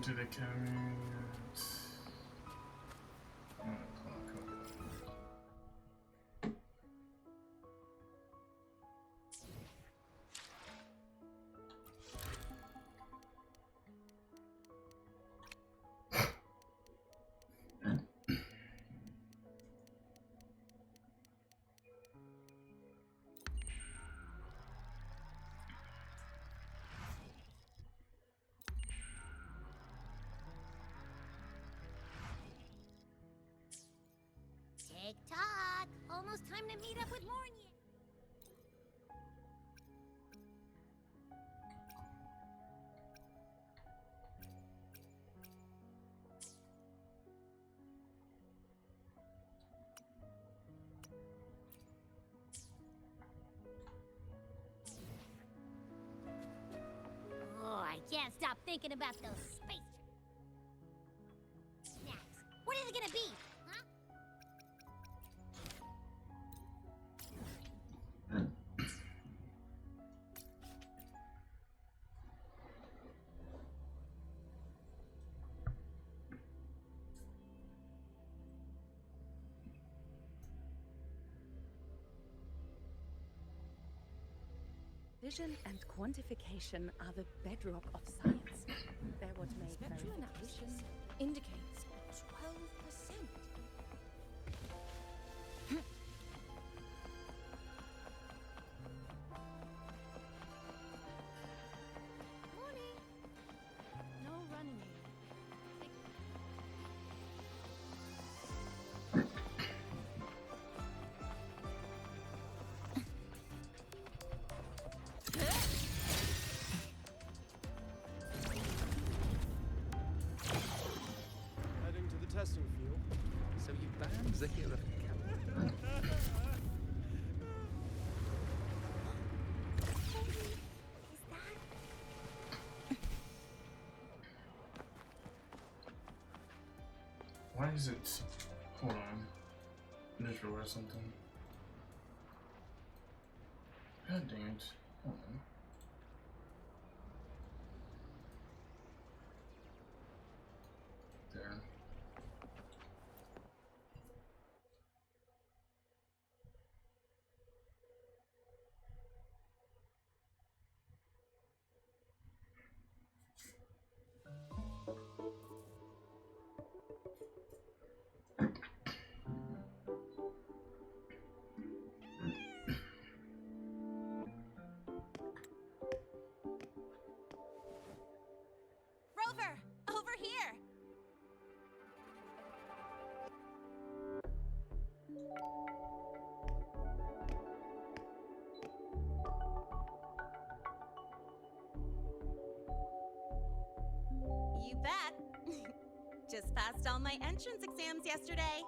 into the commute. Tick-tock! Almost time to meet up with Mornye. Oh, I can't stop thinking about those space snacks. What is it gonna be? Huh? Vision and quantification are the bedrock of science. They're what make Spectral verification. analysis indicates 12%. Morning. No running. Heading to the testing field. So you banned Zahira from camp? Why is it? Hold on. I just realized something. God dang it. Hold on. There. Rover, over here. You bet. Just passed all my entrance exams yesterday.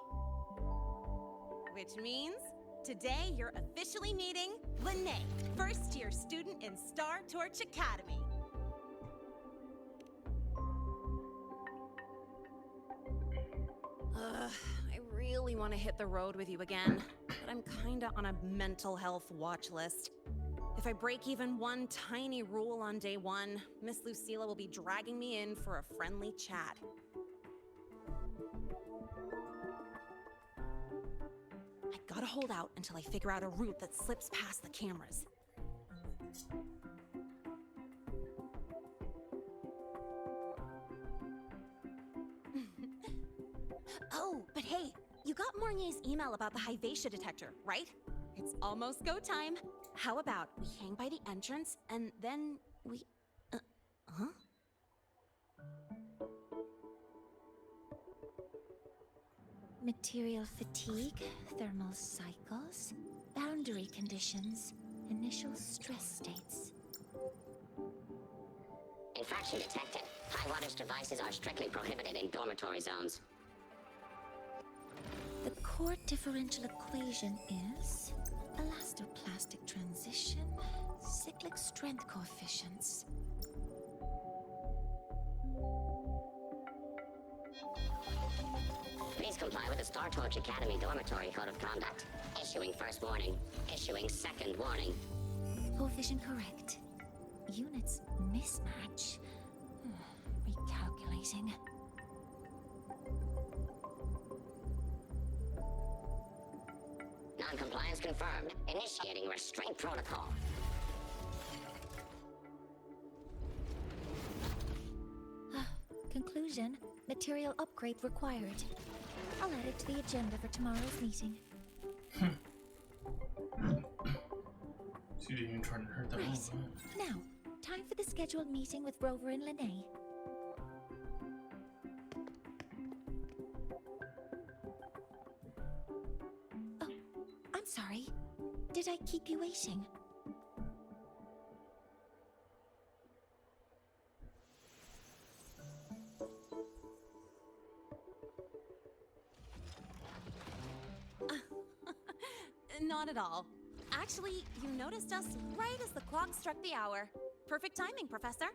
Which means today you're officially meeting Lynae, first-year student in Star Torch Academy. I really want to hit the road with you again, but I'm kinda on a mental health watch list. If I break even one tiny rule on day one, Miss Lucilla will be dragging me in for a friendly chat. I gotta hold out until I figure out a route that slips past the cameras. Oh, but hey, you got Mornye's email about the Hyvatia detector, right? It's almost go time. How about we hang by the entrance and then we... huh? Material fatigue, thermal cycles, boundary conditions, initial stress states. Infraction detected. High wattage devices are strictly prohibited in dormitory zones. The core differential equation is elastoplastic transition, cyclic strength coefficients. Please comply with the Star Torch Academy Dormitory Code of Conduct. Issuing first warning. Issuing second warning. Coefficient correct. Units mismatch. Recalculate. meeting. Non-compliance confirmed. Initiating restraint protocol. Conclusion, material upgrade required. I'll add it to the agenda for tomorrow's meeting. So you didn't even try to hurt that Right. one. Now, time for the scheduled meeting with Rover and lynae. Oh, I'm sorry. Did I keep you waiting? Not at all. Actually, you noticed us right as the clock struck the hour. Perfect timing, Professor.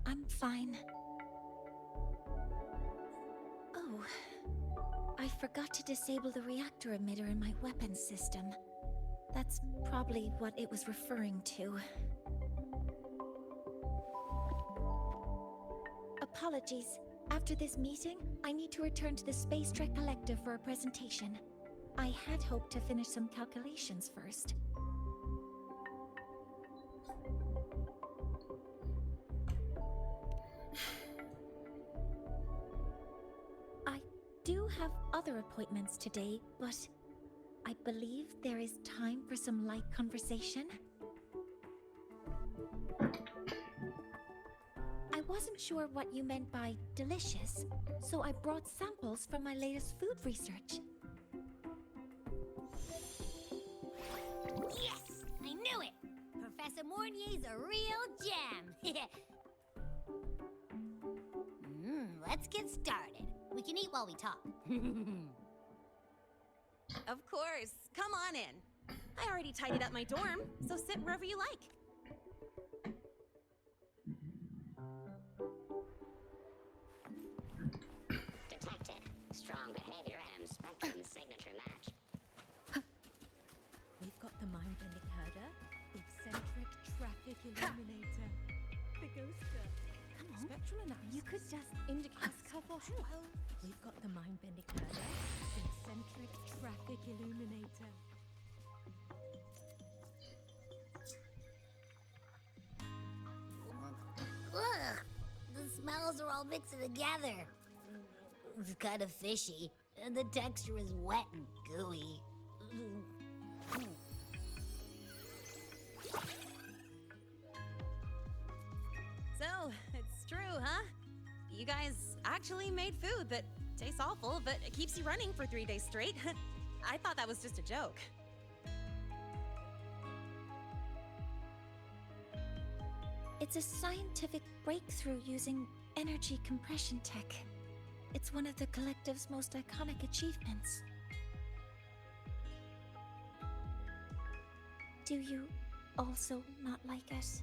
I'm fine. Oh, I forgot to disable the reactor emitter in my weapons system. That's probably what it was referring to. Apologies. After this meeting, I need to return to the Space Trek Collective for a presentation. I had hoped to finish some calculations first. I do have other appointments today, but I believe there is time for some light conversation. I wasn't sure what you meant by delicious, so I brought samples from my latest food research. Yes! I knew it! Professor Mornye's a real gem! Let's get started. We can eat while we talk. Of course. Come on in. I already tidied up my dorm, so sit wherever you like. Detected. Strong behavior and spectrum signature match. We've got the mind-bending herder, the eccentric traffic illuminator, the ghoster. Come on. Spectral analysis. You could just ask her for help. We've got the mind-bending herder, the eccentric traffic illuminator. Ugh! The smells are all mixing together. It's kind of fishy, and the texture is wet and gooey. So, it's true, huh? You guys actually made food that tastes awful, but it keeps you running for 3 days straight. I thought that was just a joke. It's a scientific breakthrough using energy compression tech. It's one of the Collective's most iconic achievements. Do you also not like it?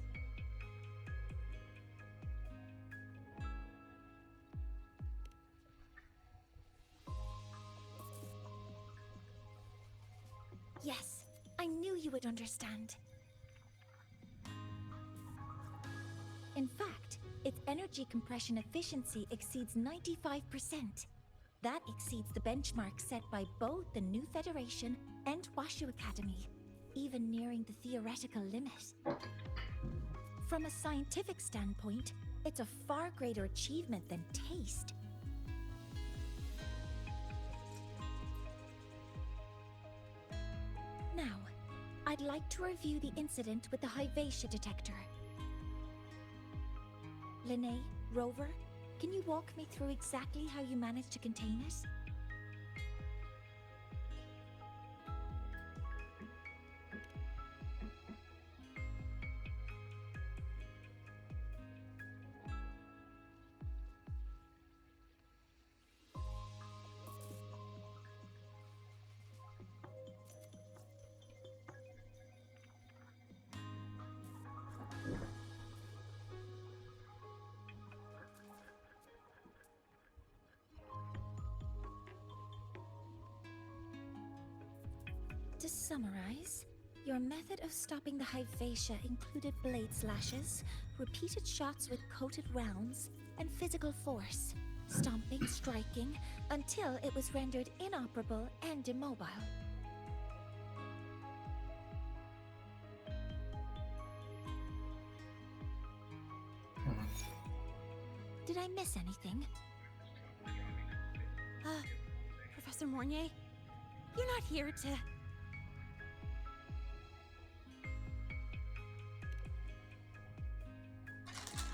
Yes, I knew you would understand. In fact, its energy compression efficiency exceeds 95%. That exceeds the benchmark set by both the New Federation and Washu Academy, even nearing the theoretical limit. From a scientific standpoint, it's a far greater achievement than taste. Now, I'd like to review the incident with the Hyvatia detector. lynae, Rover, can you walk me through exactly how you managed to contain it? To summarize, Your method of stopping the hyphacia included blade slashes, repeated shots with coated rounds, and physical force. Stomping, striking, until it was rendered inoperable and immobile. Did I miss anything? Professor Mornye, you're not here to...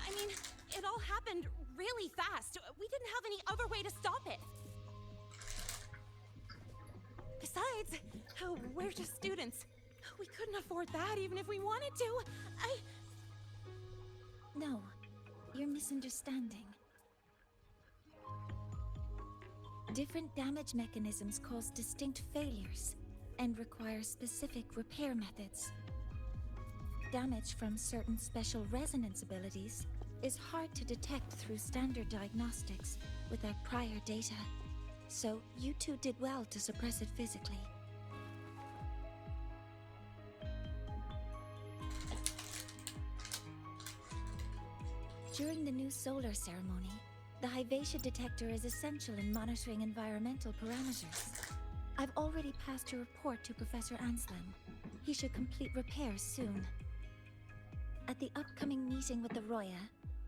I mean, it all happened really fast. We didn't have any other way to stop it. Besides, we're just students. We couldn't afford that even if we wanted to. No, you're misunderstanding. Different damage mechanisms cause distinct failures and require specific repair methods. Damage from certain special resonance abilities is hard to detect through standard diagnostics without prior data, so you two did well to suppress it physically. During the new solar ceremony, the hyphacia detector is essential in monitoring environmental parameters. I've already passed a report to Professor Anselm. He should complete repairs soon. At the upcoming meeting with the Roya,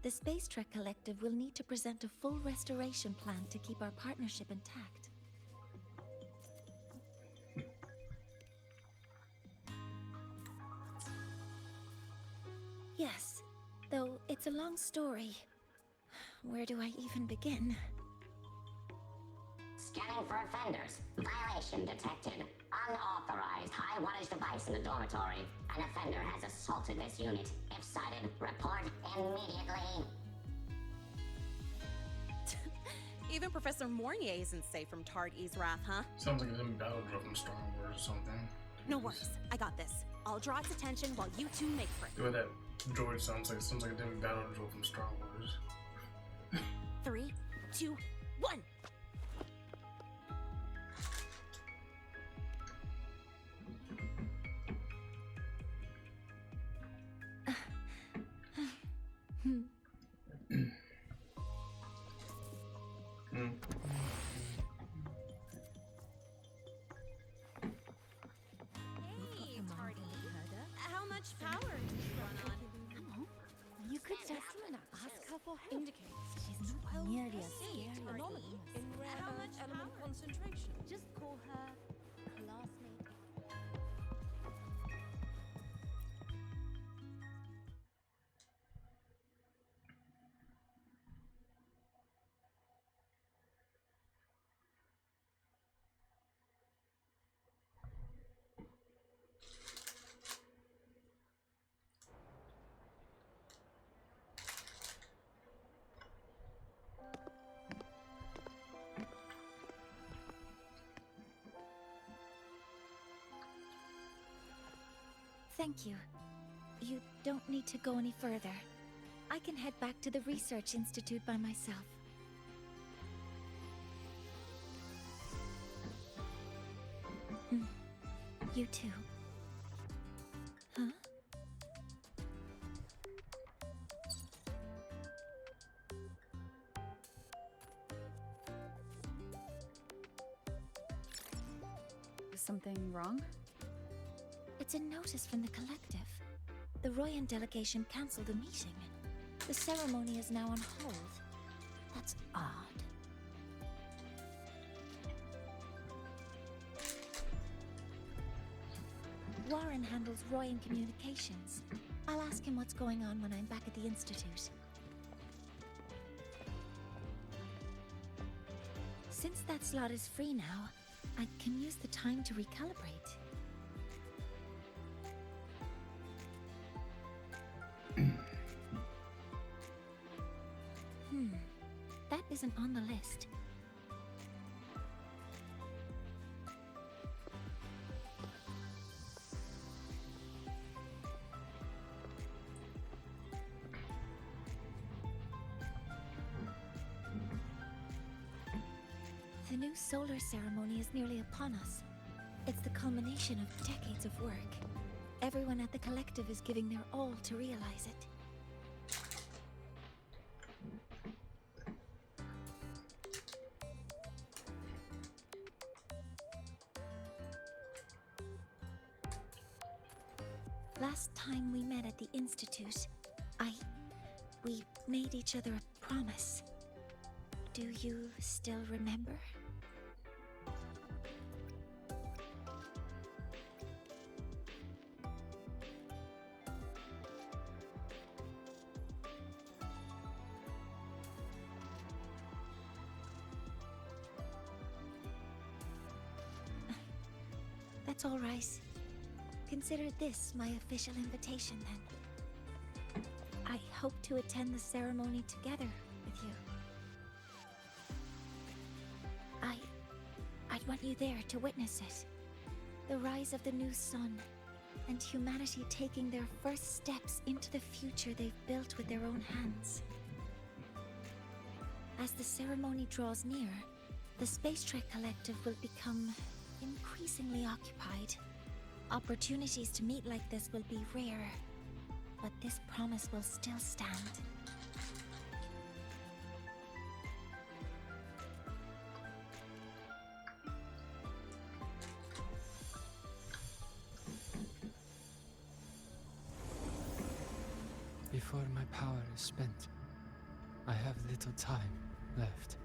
the Space Trek Collective will need to present a full restoration plan to keep our partnership intact. Yes, though it's a long story. Where do I even begin? Scanning for offenders. Violation detected. Unauthorized high wattage device in the dormitory. An offender has assaulted this unit. If sighted, report immediately. Even Professor Mornye isn't safe from Targ-E's wrath, huh? Sounds like an enemy battle drill from Star Wars or something. No worries, I got this. I'll draw its attention while you two make for it. The way that droid sounds like an enemy battle drill from Star Wars. 3, 2, 1. Hey, Tardy. How much power did you run on? Come on, you could just ask her for help. Indicates She's not nearly as Hey, scary as Tardy. in rare How much element power? concentration. Just call her classmate. Thank you. You don't need to go any further. I can head back to the Research Institute by myself. You too. Huh? Is something wrong? It's a notice from the collective. The Royan delegation cancelled a meeting. The ceremony is now on hold. That's odd. Warren handles Royan communications. I'll ask him what's going on when I'm back at the Institute. Since that slot is free now, I can use the time to recalibrate. That isn't on the list. The new solar ceremony is nearly upon us. It's the culmination of decades of work. Everyone at the collective is giving their all to realize it. Last time we met at the Institute, we made each other a promise. Do you still remember? That's all right. Consider this my official invitation, then. I hope to attend the ceremony together with you. I'd want you there to witness it. The rise of the new sun, and humanity taking their first steps into the future they've built with their own hands. As the ceremony draws near, the Space Trek Collective will become increasingly occupied. Opportunities to meet like this will be rare, but this promise will still stand. Before my power is spent, I have little time left.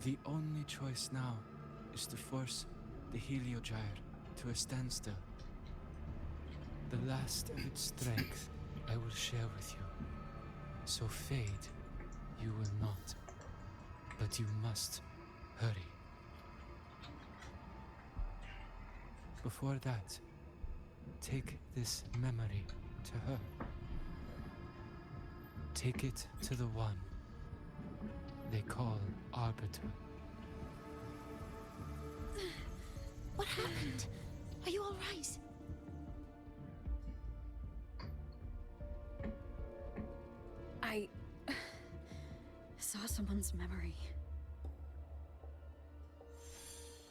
The only choice now is to force the Heliogyre to a standstill. The last of its strength I will share with you. So fade you will not. But you must hurry. Before that, take this memory to her. Take it to the one they call Arbiter. What happened? Are you all right? I saw someone's memory.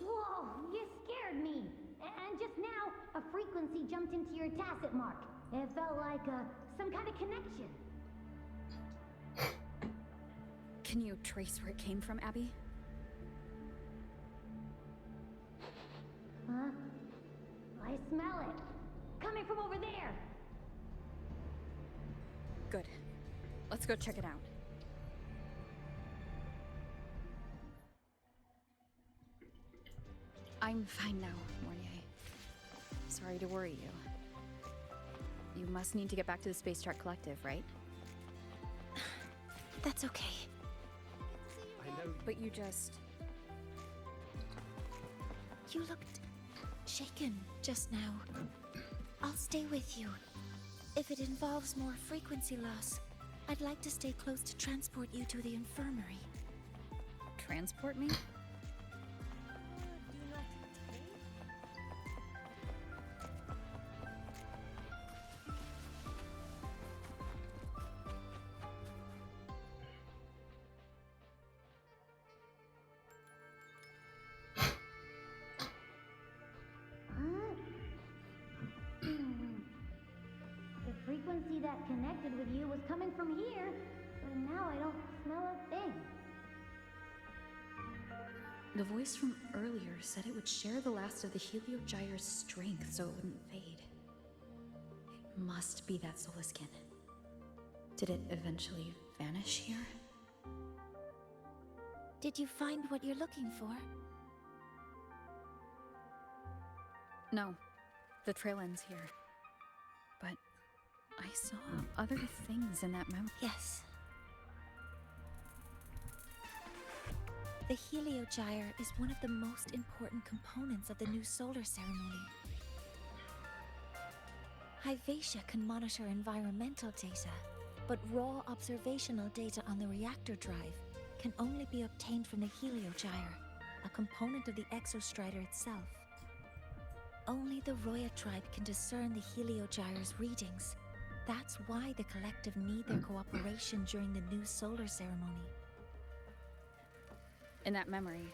Whoa, you scared me. And just now, a frequency jumped into your tacit mark. It felt like some kind of connection. Can you trace where it came from, Abby? Huh? I smell it. Coming from over there. Good. Let's go check it out. I'm fine now, Mornye. Sorry to worry you. You must need to get back to the Space Trek Collective, right? That's okay. I know. But you just... You looked shaken just now. I'll stay with you. If it involves more frequency loss, I'd like to stay close to transport you to the infirmary. transport me? The frequency that connected with you was coming from here, but now I don't smell a thing. The voice from earlier said it would share the last of the Heliogyre's strength so it wouldn't fade. It must be that solar skin. Did it eventually vanish here? Did you find what you're looking for? No. The trail ends here. But I saw other things in that memory. Yes. The Heliogyre is one of the most important components of the new solar ceremony. Hyvatia can monitor environmental data, but raw observational data on the reactor drive can only be obtained from the Heliogyre, a component of the exostrider itself. Only the Roya tribe can discern the Heliogyre's readings. That's why the collective need their cooperation during the new solar ceremony. In that memory,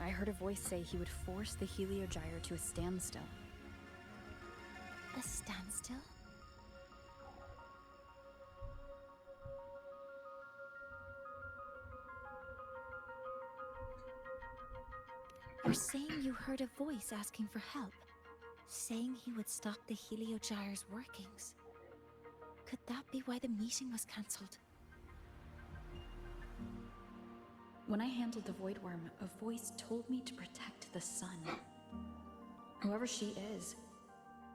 I heard a voice say he would force the Heliogyre to a standstill. A standstill? You're saying you heard a voice asking for help, saying he would stop the Heliogyre's workings. Could that be why the meeting was cancelled? When I handled the Void Worm, a voice told me to protect the sun. Whoever she is,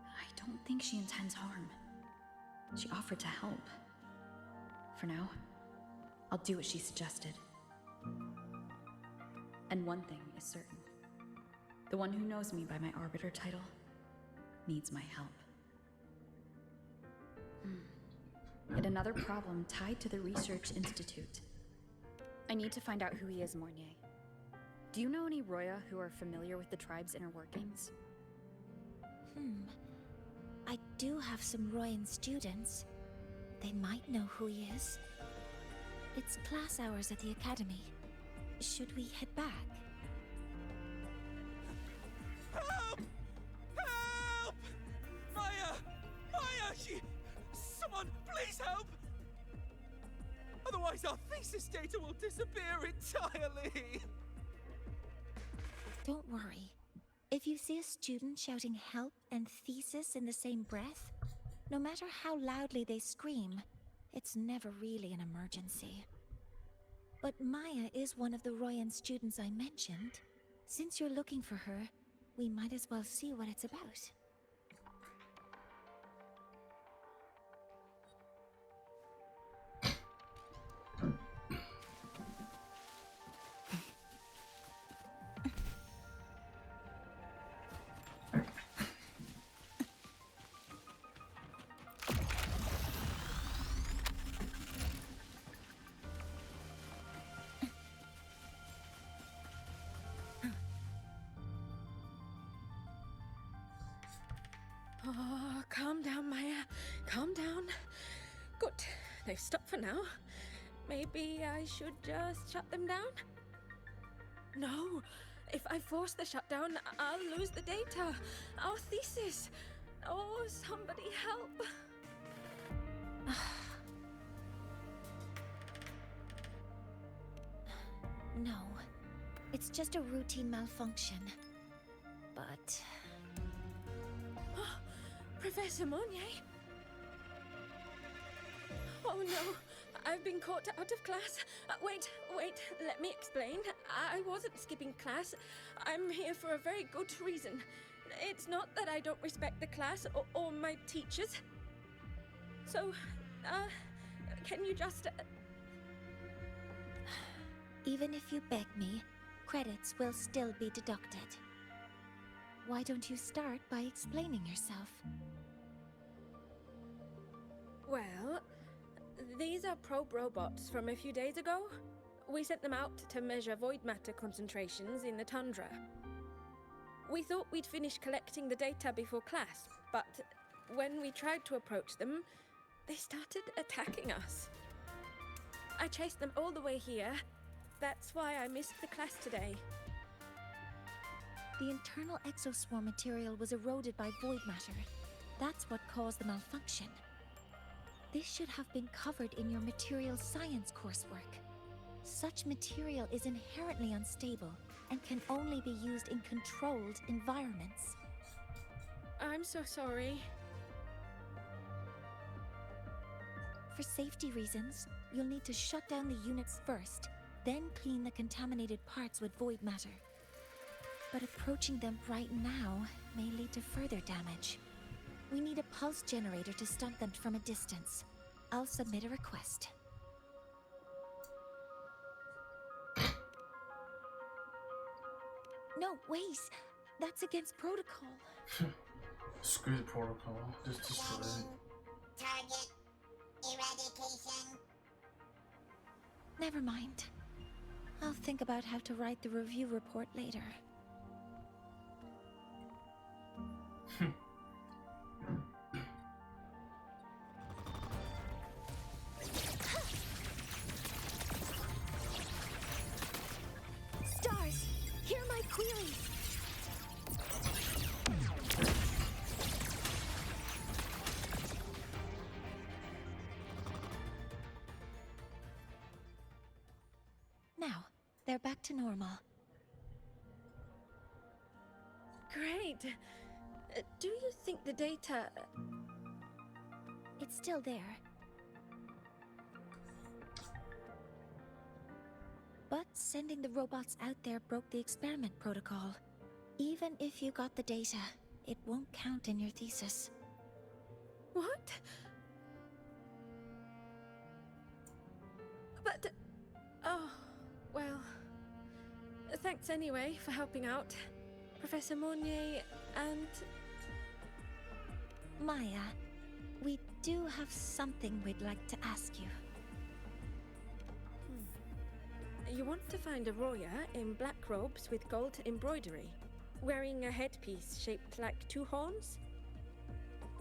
I don't think she intends harm. She offered to help. For now, I'll do what she suggested. And one thing is certain. The one who knows me by my Arbiter title needs my help. Yet another problem tied to the Research Institute. I need to find out who he is, Mornye. Do you know any Roya who are familiar with the tribe's inner workings? I do have some Royan students. They might know who he is. It's class hours at the academy. Should we head back? Help! Help! Maya! Maya! Someone, please help! Otherwise our thesis data will disappear entirely! Don't worry. If you see a student shouting help and thesis in the same breath, no matter how loudly they scream, it's never really an emergency. But Maya is one of the Royan students I mentioned. Since you're looking for her, we might as well see what it's about. Oh, calm down, Maya. Calm down. Good. They've stopped for now. Maybe I should just shut them down? No. If I force the shutdown, I'll lose the data. Our thesis. Oh, somebody help. No. It's just a routine malfunction. But... Professor Mornye? Oh no, I've been caught out of class. Wait, let me explain. I wasn't skipping class. I'm here for a very good reason. It's not that I don't respect the class or my teachers. So, can you just... Even if you beg me, credits will still be deducted. Why don't you start by explaining yourself? Well, these are probe robots from a few days ago. We sent them out to measure void matter concentrations in the tundra. We thought we'd finish collecting the data before class, but when we tried to approach them, they started attacking us. I chased them all the way here. That's why I missed the class today. The internal exoswarm material was eroded by void matter. That's what caused the malfunction. This should have been covered in your material science coursework. Such material is inherently unstable and can only be used in controlled environments. I'm so sorry. For safety reasons, you'll need to shut down the units first, then clean the contaminated parts with void matter. But approaching them right now may lead to further damage. We need a pulse generator to stun them from a distance. I'll submit a request. No, wait! That's against protocol. Screw the protocol. Just destroy it. Target eradication. Never mind. I'll think about how to write the review report later. Stars! Now, they're back to normal. Great. Do you think the data... It's still there. But sending the robots out there broke the experiment protocol. Even if you got the data, it won't count in your thesis. What? But... Oh, well... Thanks anyway for helping out, Professor Mornye and... Maya, we do have something we'd like to ask you. You want to find a Roya in black robes with gold embroidery, wearing a headpiece shaped like 2 horns?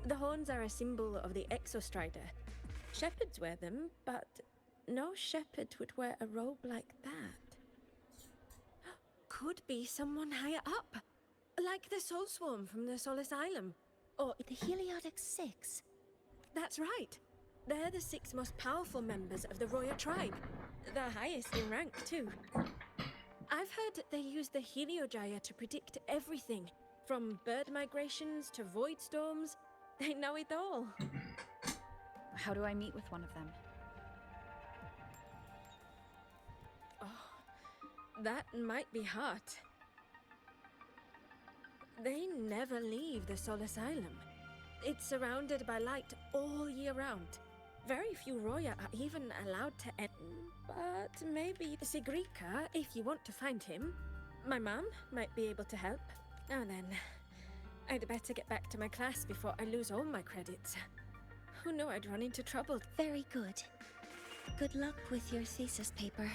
The horns are a symbol of the Exostrider. Shepherds wear them, but no shepherd would wear a robe like that. Could be someone higher up, like the Soul Swarm from the Soul Asylum, or The Heliotic Six? That's right. They're the 6 most powerful members of the Roya tribe. The highest in rank, too. I've heard they use the Heliogyre to predict everything, from bird migrations to void storms. They know it all. How do I meet with one of them? Oh, that might be hard. They never leave the Soul Asylum. It's surrounded by light all year round. Very few Roya are even allowed to enter. But maybe Sigrika, if you want to find him. My mom might be able to help. Oh, then. I'd better get back to my class before I lose all my credits. Who knew I'd run into trouble? Very good. Good luck with your thesis paper.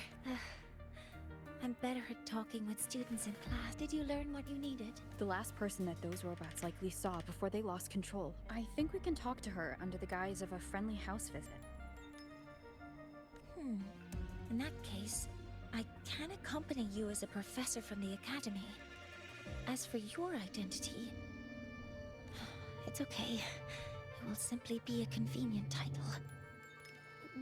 I'm better at talking with students in class. Did you learn what you needed? The last person that those robots likely saw before they lost control. I think we can talk to her under the guise of a friendly house visit. In that case, I can accompany you as a professor from the academy. As for your identity, it's okay. It will simply be a convenient title.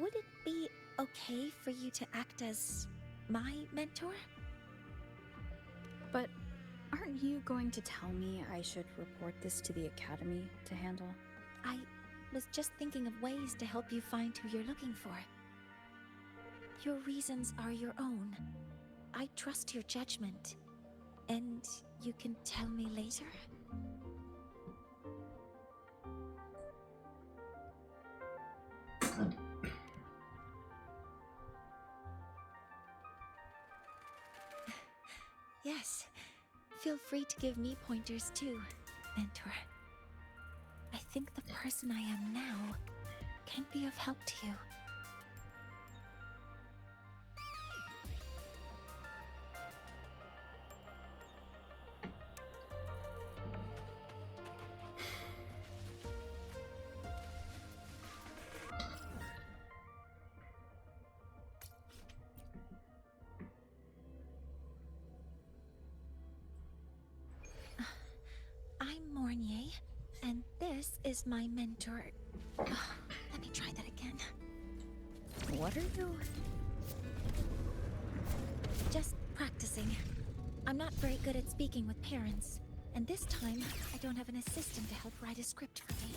Would it be okay for you to act as my mentor? But aren't you going to tell me I should report this to the academy to handle? I was just thinking of ways to help you find who you're looking for. Your reasons are your own. I trust your judgment. And you can tell me later? Yes. Feel free to give me pointers too, mentor. I think the person I am now can be of help to you. I'm Mornye, and this is my mentor. Let me try that again. What are you? Just practicing. I'm not very good at speaking with parents, and this time I don't have an assistant to help write a script for me.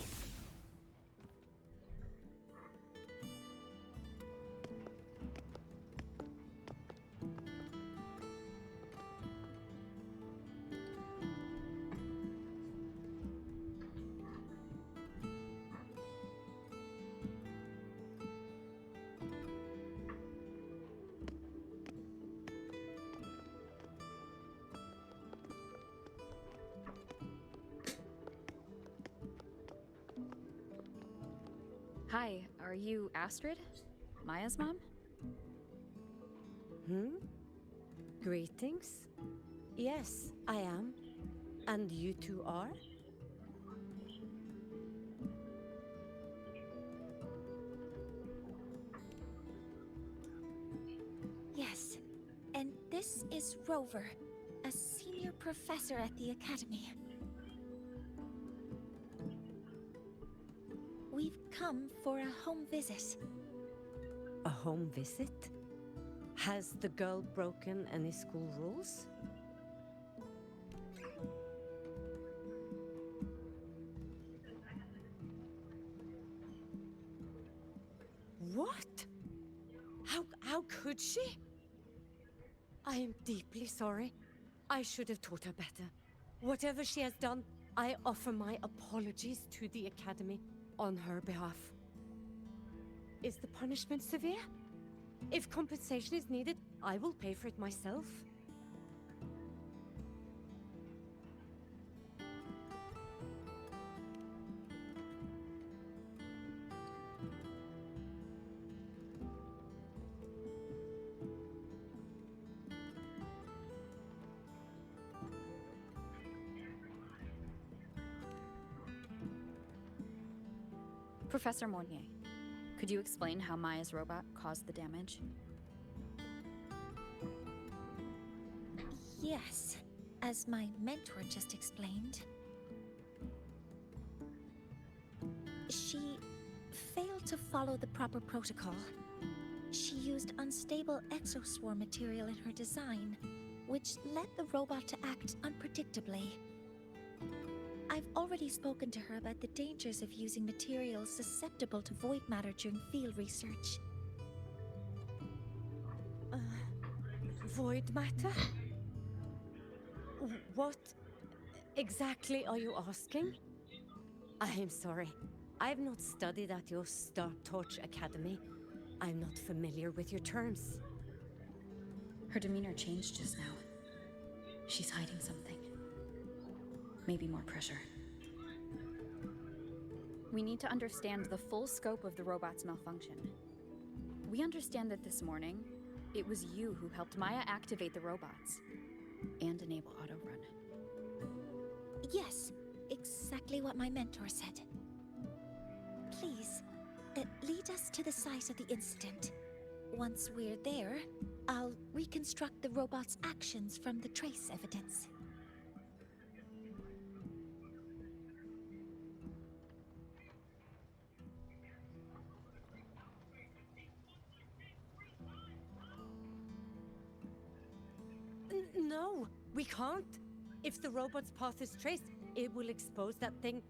Hi, are you Astrid? Maya's mom? Greetings. Yes, I am. And you two are? Yes, and this is Rover, a senior professor at the academy. We've come for a home visit. A home visit? Has the girl broken any school rules? What? How could she? I am deeply sorry. I should have taught her better. Whatever she has done, I offer my apologies to the Academy on her behalf. Is the punishment severe? If compensation is needed, I will pay for it myself. Professor Mornye, could you explain how Maya's robot caused the damage? Yes, as my mentor just explained. She failed to follow the proper protocol. She used unstable exoswarm material in her design, which led the robot to act unpredictably. I've already spoken to her about the dangers of using materials susceptible to void matter during field research. Void matter? What exactly are you asking? I am sorry. I've not studied at your Star Torch Academy. I'm not familiar with your terms. Her demeanor changed just now. She's hiding something. Maybe more pressure. We need to understand the full scope of the robot's malfunction. We understand that this morning, it was you who helped Maya activate the robots and enable auto-run. Yes, exactly what my mentor said. Please, lead us to the site of the incident. Once we're there, I'll reconstruct the robot's actions from the trace evidence. No, we can't. If the robot's path is traced, it will expose that thing.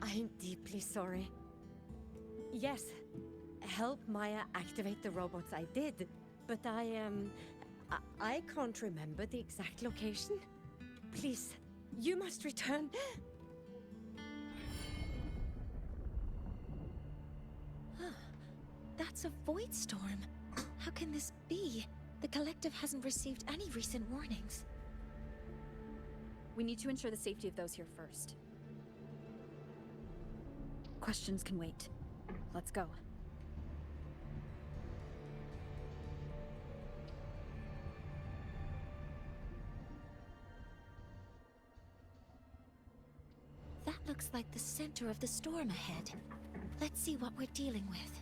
I'm deeply sorry. Yes, help Maya activate the robots I did, but I can't remember the exact location. Please, you must return. That's a void storm. How can this be? The collective hasn't received any recent warnings. We need to ensure the safety of those here first. Questions can wait. Let's go. That looks like the center of the storm ahead. Let's see what we're dealing with.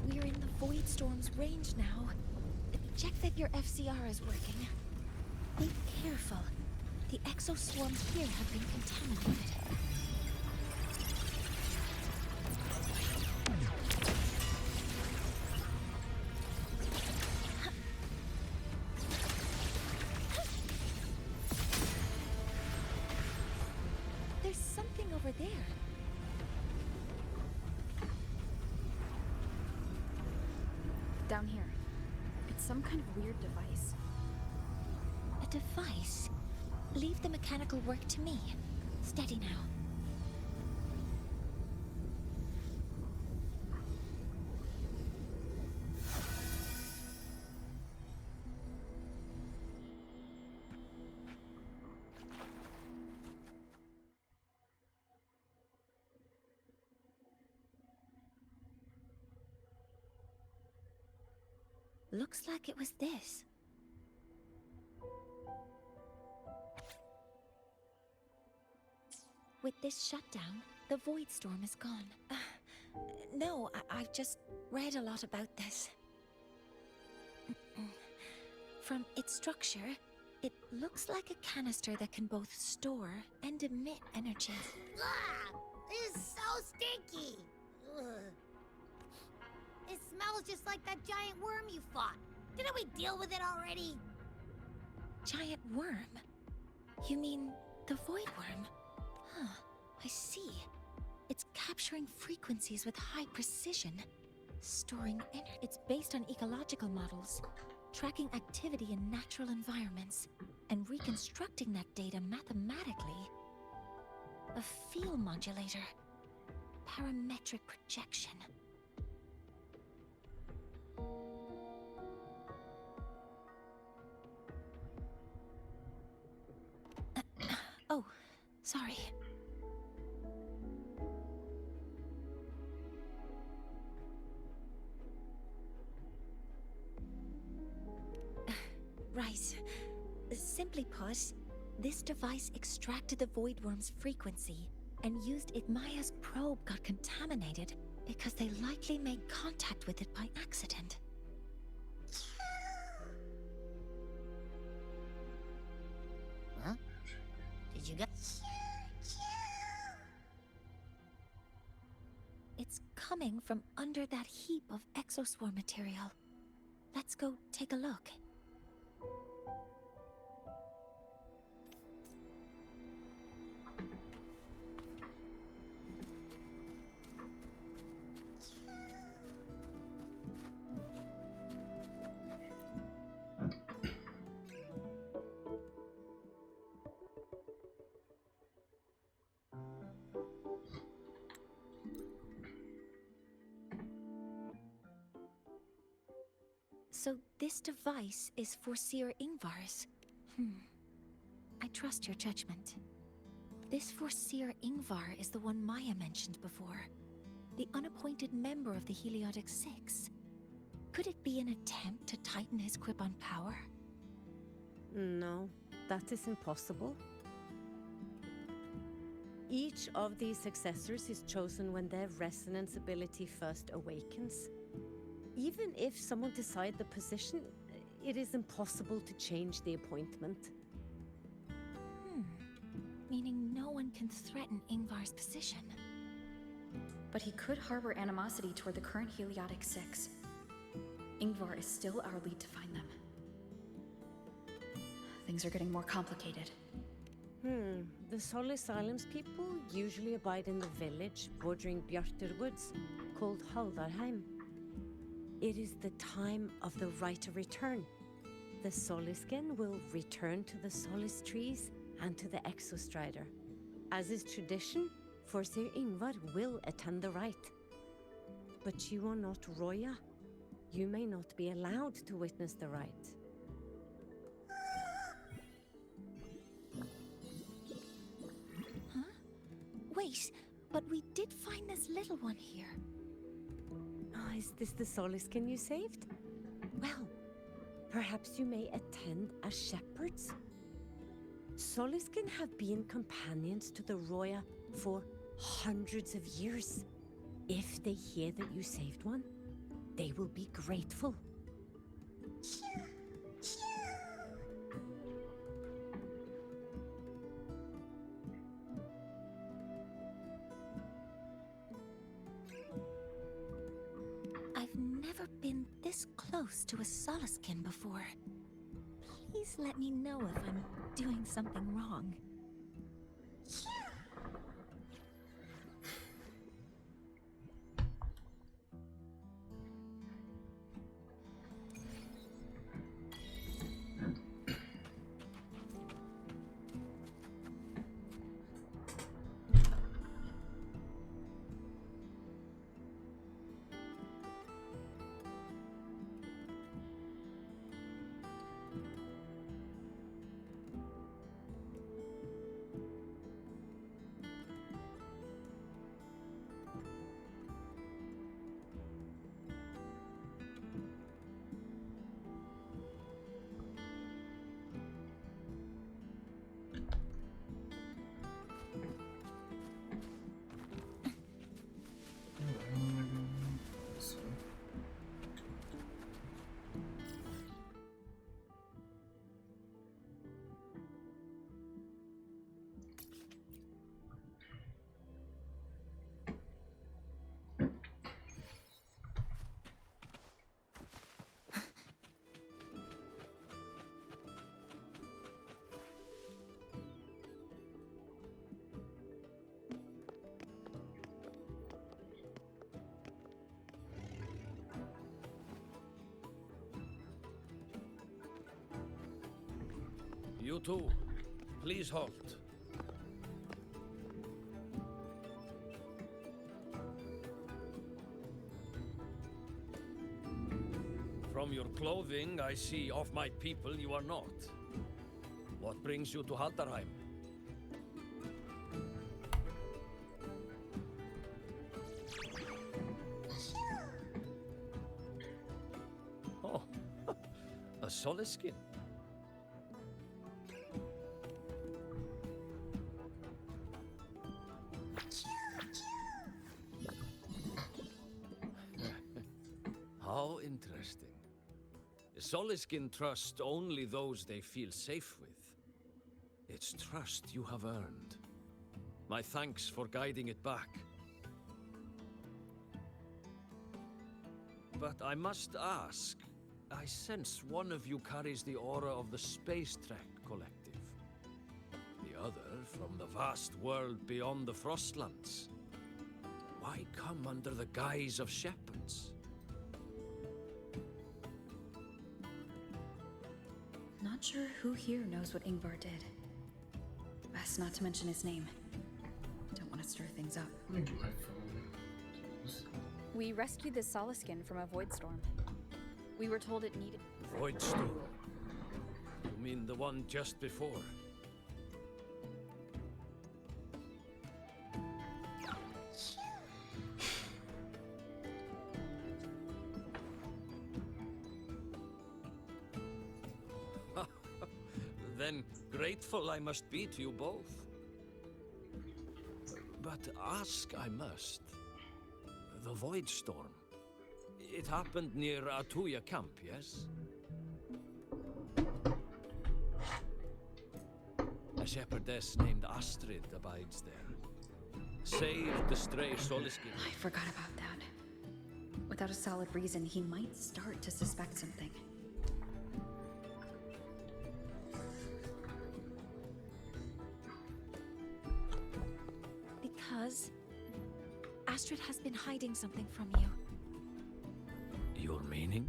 We're in the void storm's range now. Check that your FCR is working. Be careful. The exoswarms here have been contaminated. There's something over there. Down here. It's some kind of weird device. A device? Leave the mechanical work to me. Steady now. Looks like it was this. With this shutdown, the void storm is gone. No, I've just read a lot about this. From its structure, it looks like a canister that can both store and emit energy. Ah! This is so stinky! Ugh. It smells just like that giant worm you fought. Didn't we deal with it already? Giant worm? You mean the void worm? Huh, I see. It's capturing frequencies with high precision, storing energy. It's based on ecological models, tracking activity in natural environments, and reconstructing that data mathematically. A field modulator. Parametric projection. Oh, sorry. Right. Simply put, this device extracted the void worm's frequency and used it. Maya's probe got contaminated because they likely made contact with it by accident. Huh? Did you get... It's coming from under that heap of exoswarm material. Let's go take a look. So this device is for Seer Ingvar's. I trust your judgment. This Seer Ingvar is the one Maya mentioned before. The unappointed member of the Heliotic Six. Could it be an attempt to tighten his grip on power? No, that is impossible. Each of these successors is chosen when their resonance ability first awakens. Even if someone decides the position, it is impossible to change the appointment. Meaning no one can threaten Ingvar's position. But he could harbor animosity toward the current Heliotic Six. Ingvar is still our lead to find them. Things are getting more complicated. The Solis Islands people usually abide in the village bordering Bjartur Woods, called Haldarheim. It is the time of the right of return. The Solisken will return to the Solis trees and to the Exostrider. As is tradition, Forseer Ingvar will attend the rite. But you are not Roya. You may not be allowed to witness the rite. Huh? Wait, but we did find this little one here. Oh, is this the Solisken you saved? Well, perhaps you may attend as shepherds. Solisken have been companions to the Roya for hundreds of years. If they hear that you saved one, they will be grateful. I've never been this close to a Solisken before. Please let me know if I'm doing something wrong. You too. Please halt. From your clothing, I see of my people you are not. What brings you to Haldarheim? Oh, a Soliskin. How interesting. Soliskin trust only those they feel safe with. It's trust you have earned. My thanks for guiding it back. But I must ask, I sense one of you carries the aura of the Space Trek Collective. The other from the vast world beyond the Frostlands. Why come under the guise of shepherds? Not sure who here knows what Ingvar did. Best not to mention his name. Don't want to stir things up. We rescued the Soliskin from a void storm. We were told it needed... Void storm? You mean the one just before? Then grateful I must be to you both. But ask I must. The Void Storm. It happened near Atuya camp, yes? A shepherdess named Astrid abides there. Saved the stray Soliskin. I forgot about that. Without a solid reason, he might start to suspect something. Because Astrid has been hiding something from you. Your meaning?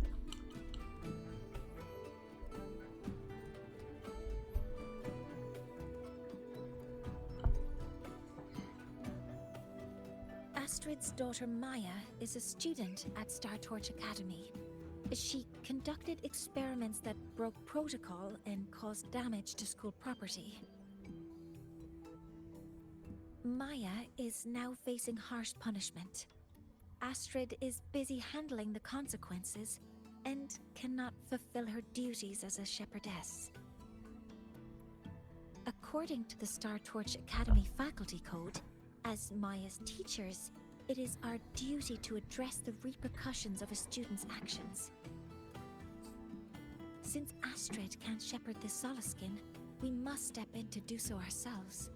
Astrid's daughter Maya is a student at Startorch Academy. She conducted experiments that broke protocol and caused damage to school property. Maya is now facing harsh punishment. Astrid is busy handling the consequences and cannot fulfill her duties as a shepherdess. According to the Startorch Academy faculty code, as Maya's teachers, it is our duty to address the repercussions of a student's actions. Since Astrid can't shepherd the Soliskin, we must step in to do so ourselves.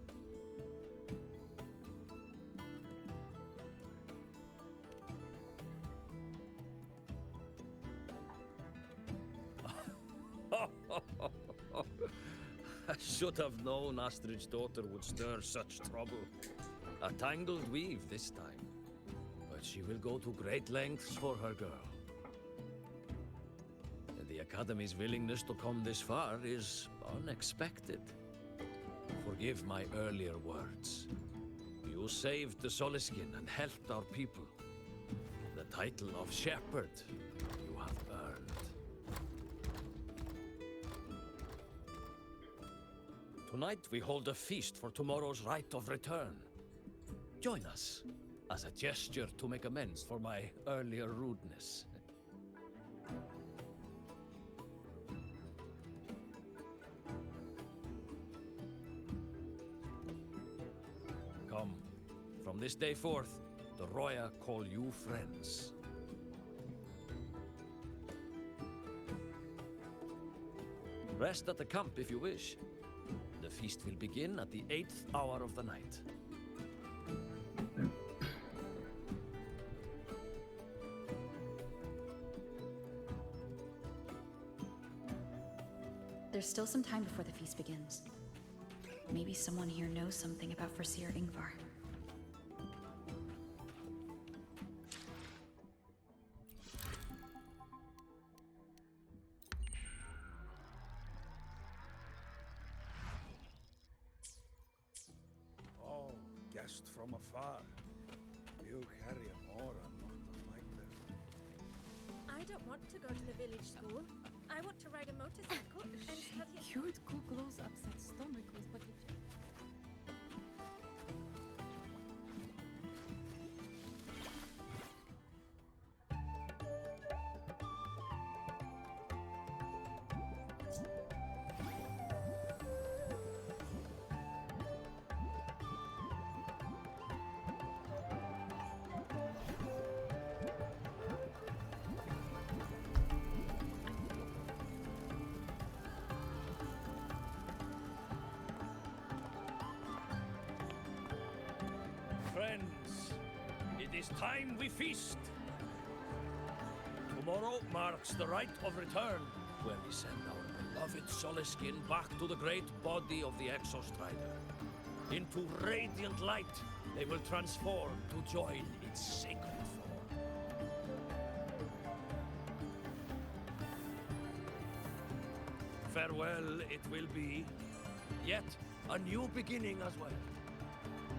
I should have known Astrid's daughter would stir such trouble. A tangled weave this time. But she will go to great lengths for her girl. And the Academy's willingness to come this far is unexpected. Forgive my earlier words. You saved the Soliskin and helped our people. The title of shepherd you have earned. Tonight we hold a feast for tomorrow's rite of return. Join us, as a gesture to make amends for my earlier rudeness. Come, from this day forth, the Roya call you friends. Rest at the camp if you wish. The feast will begin at the 8th hour of the night. There's still some time before the feast begins. Maybe someone here knows something about Foreseer Ingvar. watched from afar. You carry an aura not unlike this. I don't want to go to the village school. I want to ride a motorcycle and study. Cured Kuglow's upset stomach with what you did. Friends, it is time we feast. Tomorrow marks the rite of return, where we send our beloved Soliskin back to the great body of the Exostrider. Into radiant light, they will transform to join its sacred form. Farewell it will be, yet a new beginning as well.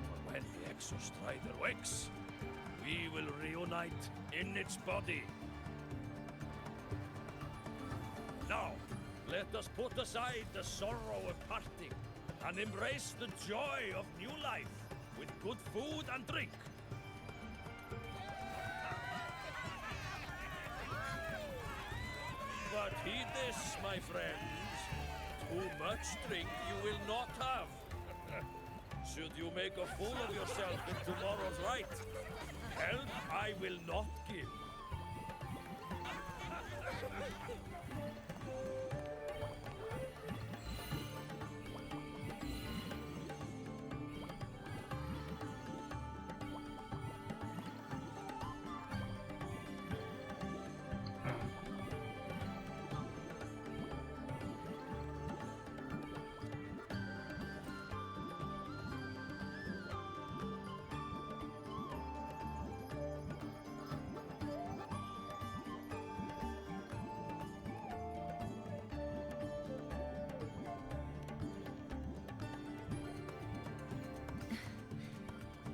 For when the Exostrider wakes, we will reunite in its body. Now, let us put aside the sorrow of parting and embrace the joy of new life with good food and drink. But heed this, my friends. Too much drink you will not have. Should you make a fool of yourself in tomorrow's rite, help I will not give.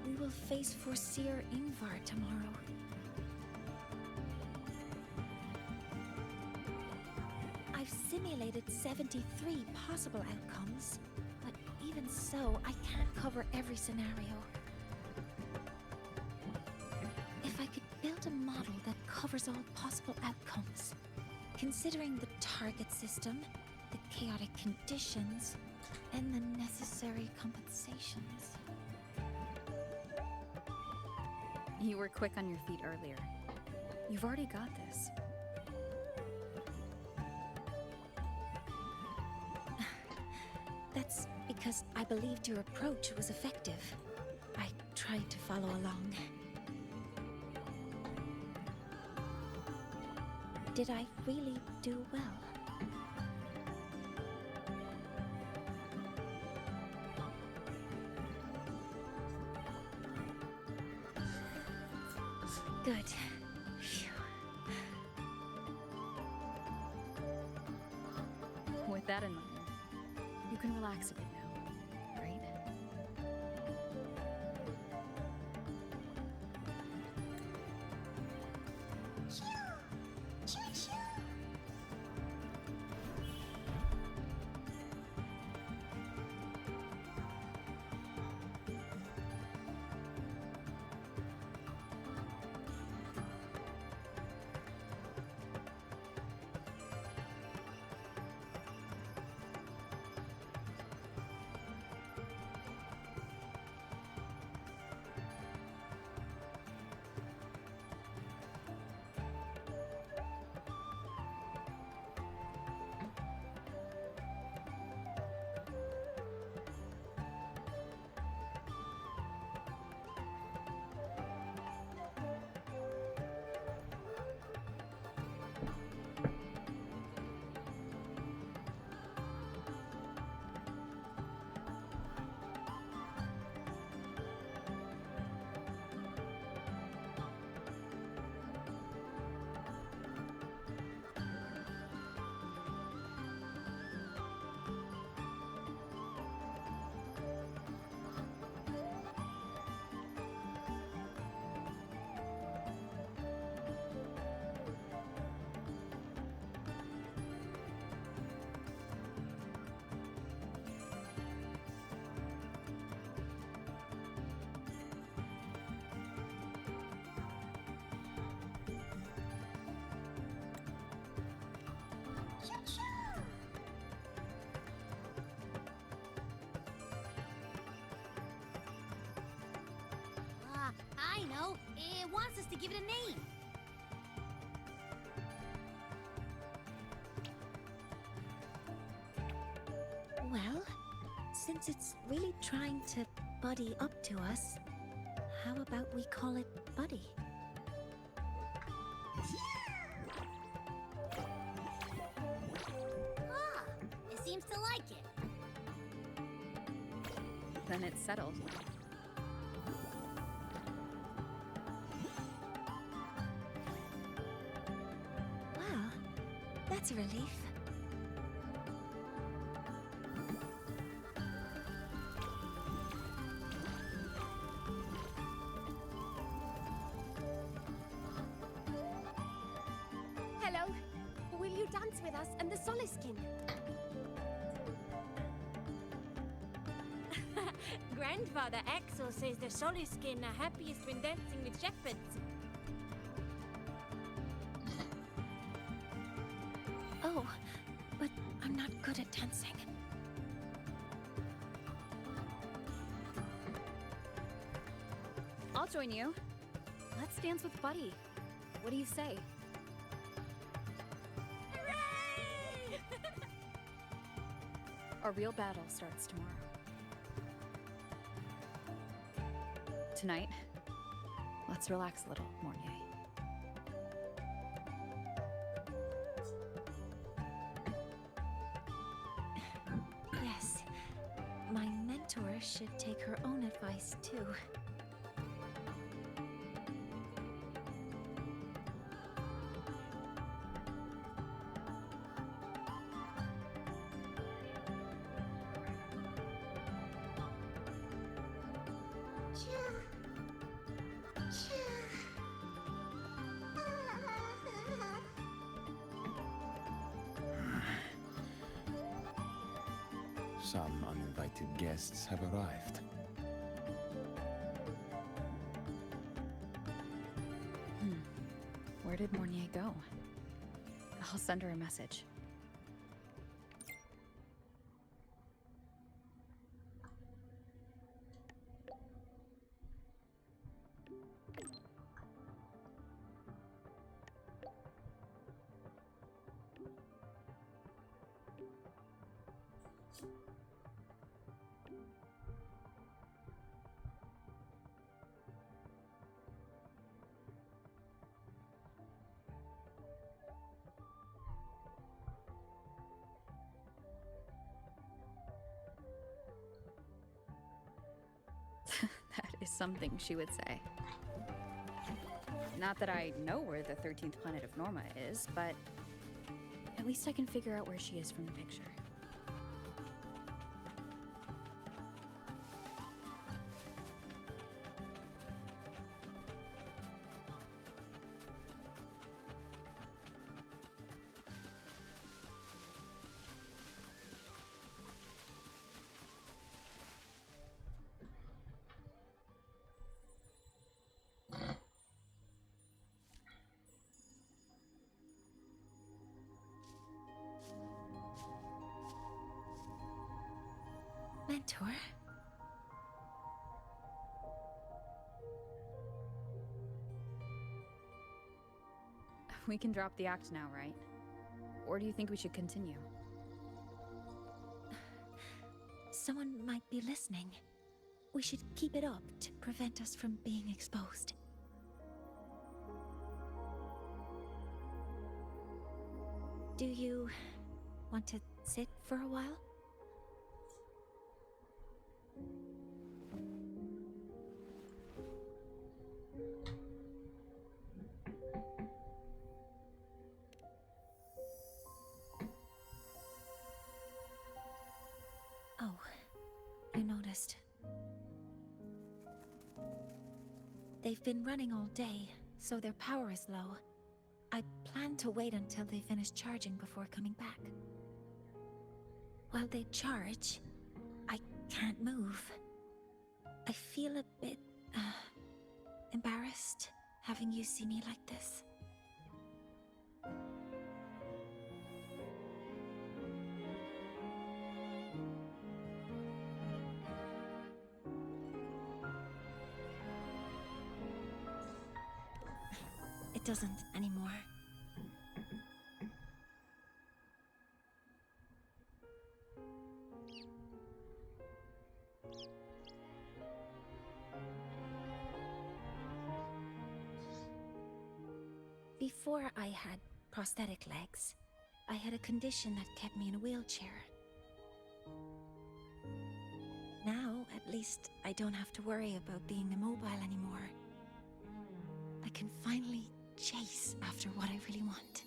We will face Forseer Ingvar tomorrow. I've simulated 73 possible outcomes, but even so, I can't cover every scenario. If I could build a model that covers all possible outcomes, considering the target system, the chaotic conditions, and the necessary compensations. You were quick on your feet earlier. You've already got this. That's because I believed your approach was effective. I tried to follow along. Did I really do well? Good. Phew. With that in mind, you can relax a bit now, right? I know. It wants us to give it a name. Well, since it's really trying to buddy up to us, how about we call it Buddy? Ah, it seems to like it. Then it's settled. Well, that's a relief. Hello. Will you dance with us and the Soliskin? Grandfather Axel says the Soliskin are happiest when dancing with shepherds. Oh, but I'm not good at dancing. I'll join you. Let's dance with Buddy. What do you say? Hooray! Our real battle starts tomorrow. Tonight, let's relax a little, Mornye. Yes, my mentor should take her own advice too. Some uninvited guests have arrived. Where did Mornye go? I'll send her a message. That is something she would say. Not that I know where the 13th planet of Norma is, but at least I can figure out where she is from the picture. Mentor? We can drop the act now, right? Or do you think we should continue? Someone might be listening. We should keep it up to prevent us from being exposed. Do you want to sit for a while? Oh, you noticed. They've been running all day, so their power is low. I plan to wait until they finish charging before coming back. While they charge, I can't move. I feel a bit, embarrassed having you see me like this. it doesn't anymore. Before I had prosthetic legs, I had a condition that kept me in a wheelchair. Now, at least, I don't have to worry about being immobile anymore. I can finally chase after what I really want.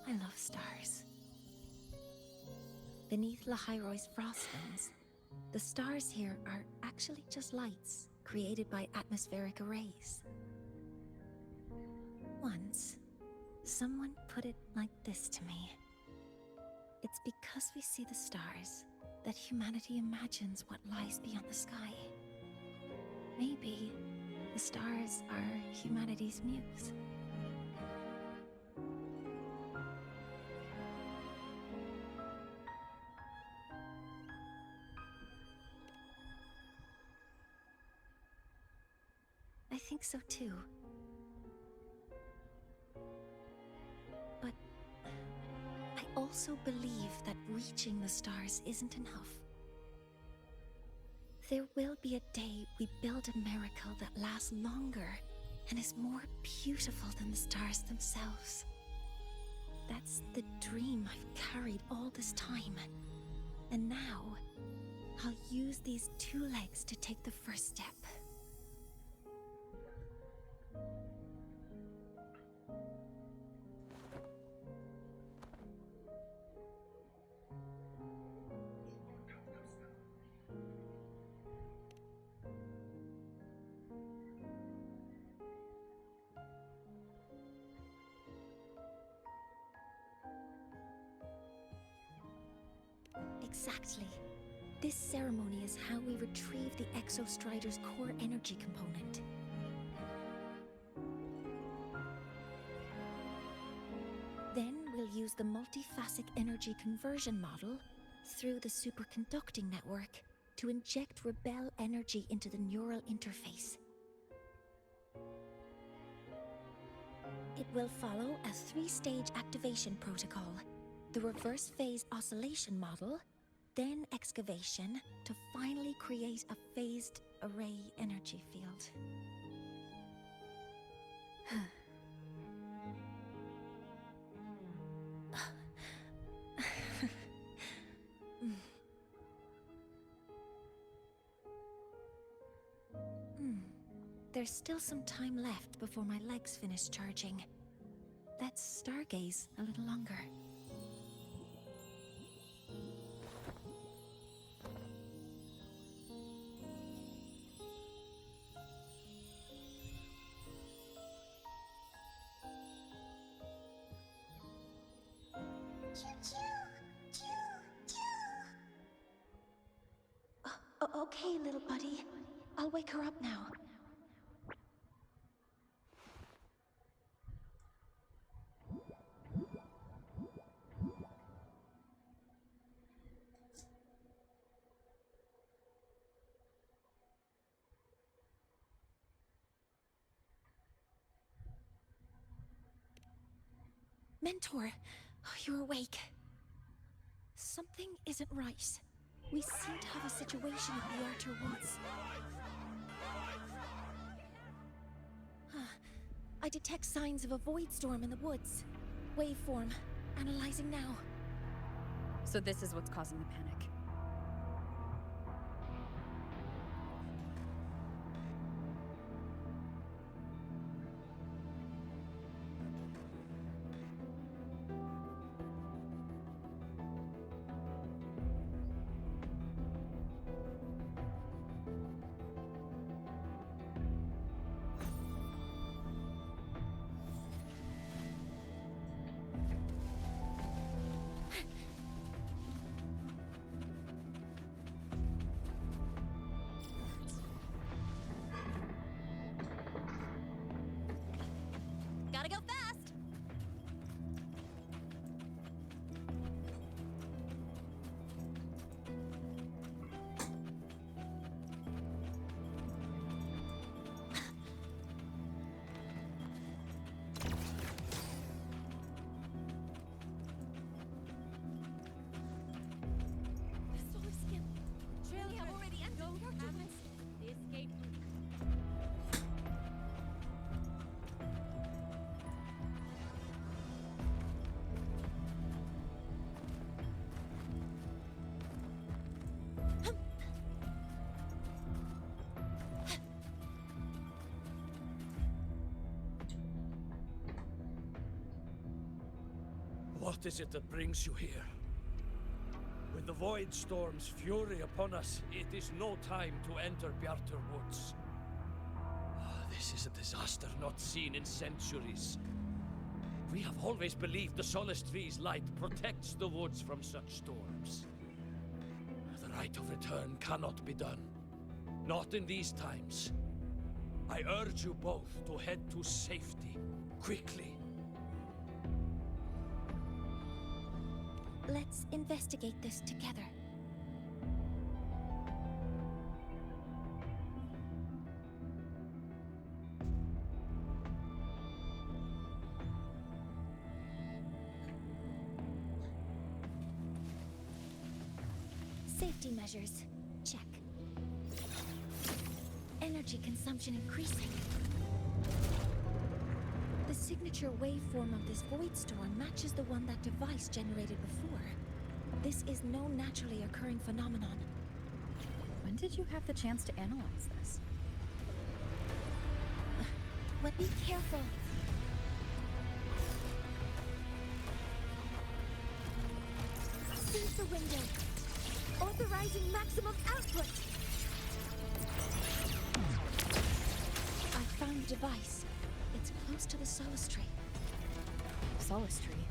I love stars. Beneath Lahairoy's frostlands, the stars here are actually just lights created by atmospheric arrays. Once, someone put it like this to me. It's because we see the stars that humanity imagines what lies beyond the sky. Maybe the stars are humanity's muse. I think so too. But I also believe that reaching the stars isn't enough. There will be a day we build a miracle that lasts longer and is more beautiful than the stars themselves. That's the dream I've carried all this time. And now, I'll use these 2 legs to take the first step. Exactly. This ceremony is how we retrieve the Exostrider's core energy component. Then we'll use the multiphasic energy conversion model through the superconducting network to inject rebel energy into the neural interface. It will follow a 3-stage activation protocol: the reverse phase oscillation model, then excavation, to finally create a phased array energy field. There's still some time left before my legs finish charging. Let's stargaze a little longer. Okay, little buddy. I'll wake her up now. Mentor, you're awake. Something isn't right. We seem to have a situation at the Outer Woods. I detect signs of a void storm in the woods. Waveform. Analyzing now. So this is what's causing the panic. What is it that brings you here? With the Void Storm's fury upon us, it is no time to enter Bjartur Woods. This is a disaster not seen in centuries. We have always believed the Solace Tree's light protects the woods from such storms. The rite of return cannot be done. Not in these times. I urge you both to head to safety, quickly. Let's investigate this together. Safety measures. Check. Energy consumption increasing. The signature waveform of this void storm matches the one that device generated before. This is no naturally occurring phenomenon. When did you have the chance to analyze this? But be careful. Sensor window. Authorizing maximum output. I found the device. It's close to the Solace Tree. Solace Tree?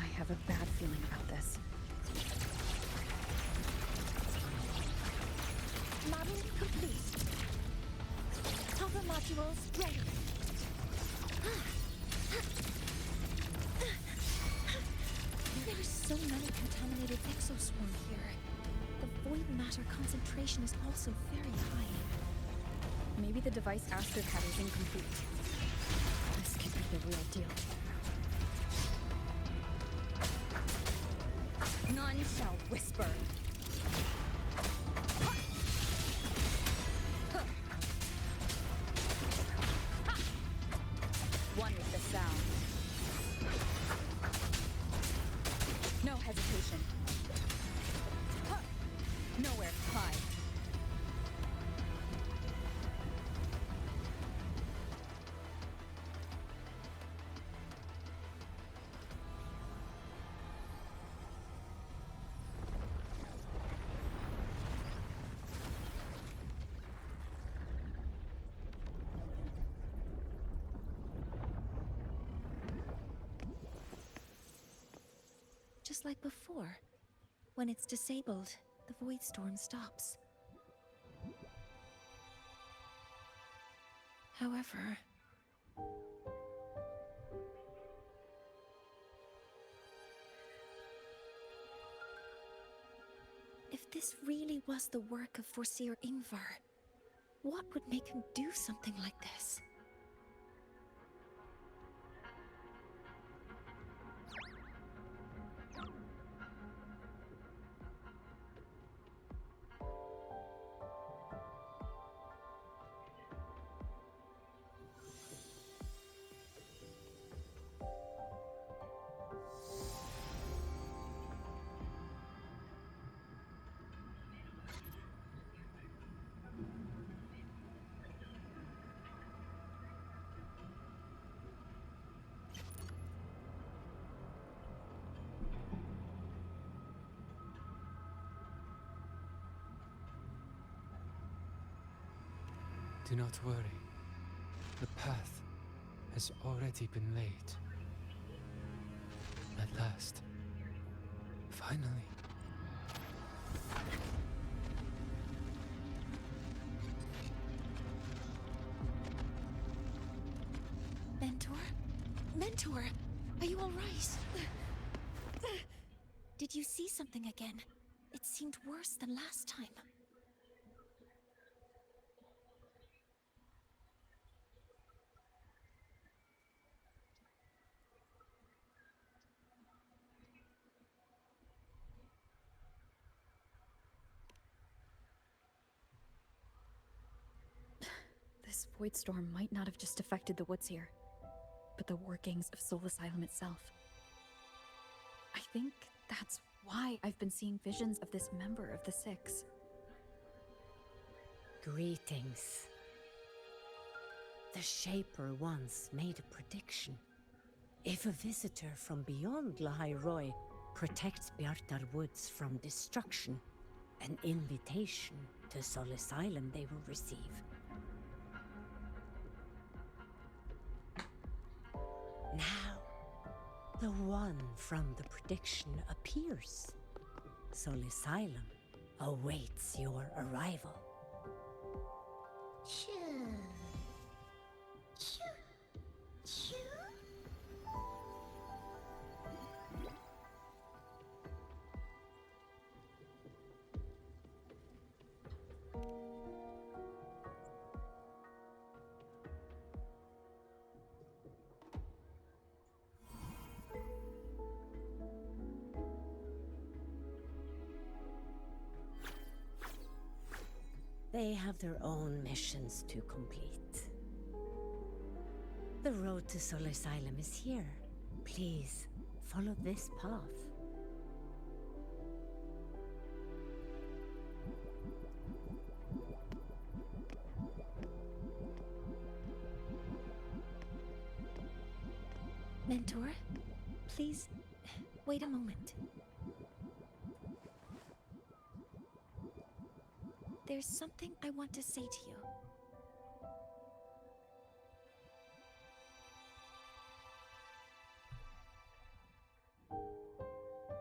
I have a bad feeling about this. Model complete. Hover modules ready. There are so many contaminated exoswarm here. The void matter concentration is also very high. Maybe the device Astrid had is incomplete. This could be the real deal. None shall whisper. One with the sound. No hesitation. Nowhere to hide. Just like before. When it's disabled, the void storm stops. However... if this really was the work of Foreseer Ingvar, what would make him do something like this? Do not worry. The path has already been laid. At last. Finally. Mentor? Mentor! Are you alright? Did you see something again? It seemed worse than last time. This void storm might not have just affected the woods here, but the workings of Soul Asylum itself. I think that's why I've been seeing visions of this member of the Six. Greetings. The Shaper once made a prediction. If a visitor from beyond Lahairoi protects Bjartar Woods from destruction, an invitation to Solace Island they will receive. Now, the one from the prediction appears. Solace Island awaits your arrival. They have their own missions to complete. The road to Solace Island is here. Please, follow this path. Mentor, please, wait a moment. There's something I want to say to you.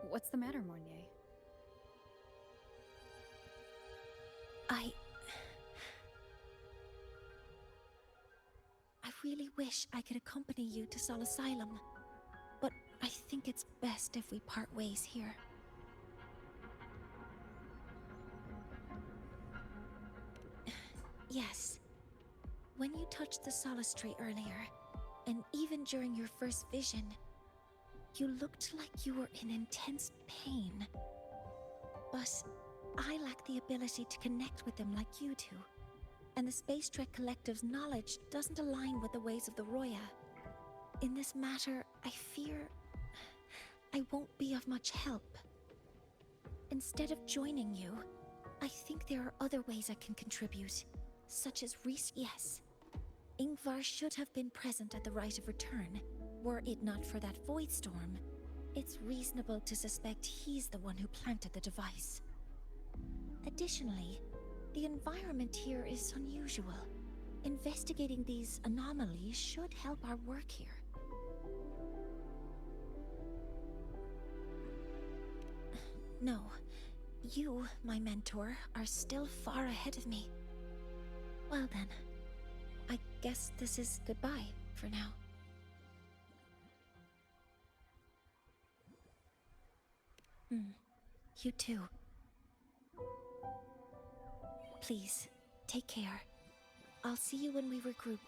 What's the matter, Mornye? I really wish I could accompany you to Sol Asylum, but I think it's best if we part ways here. Yes. When you touched the Solace Tree earlier, and even during your first vision, you looked like you were in intense pain. But I lack the ability to connect with them like you do, and the Space Trek Collective's knowledge doesn't align with the ways of the Roya. In this matter, I fear I won't be of much help. Instead of joining you, I think there are other ways I can contribute, such as Yes. Ingvar should have been present at the rite of return. Were it not for that void storm, it's reasonable to suspect he's the one who planted the device. Additionally, the environment here is unusual. Investigating these anomalies should help our work here. No, you, my mentor, are still far ahead of me. Well then, I guess this is goodbye for now. You too. Please, take care. I'll see you when we regroup.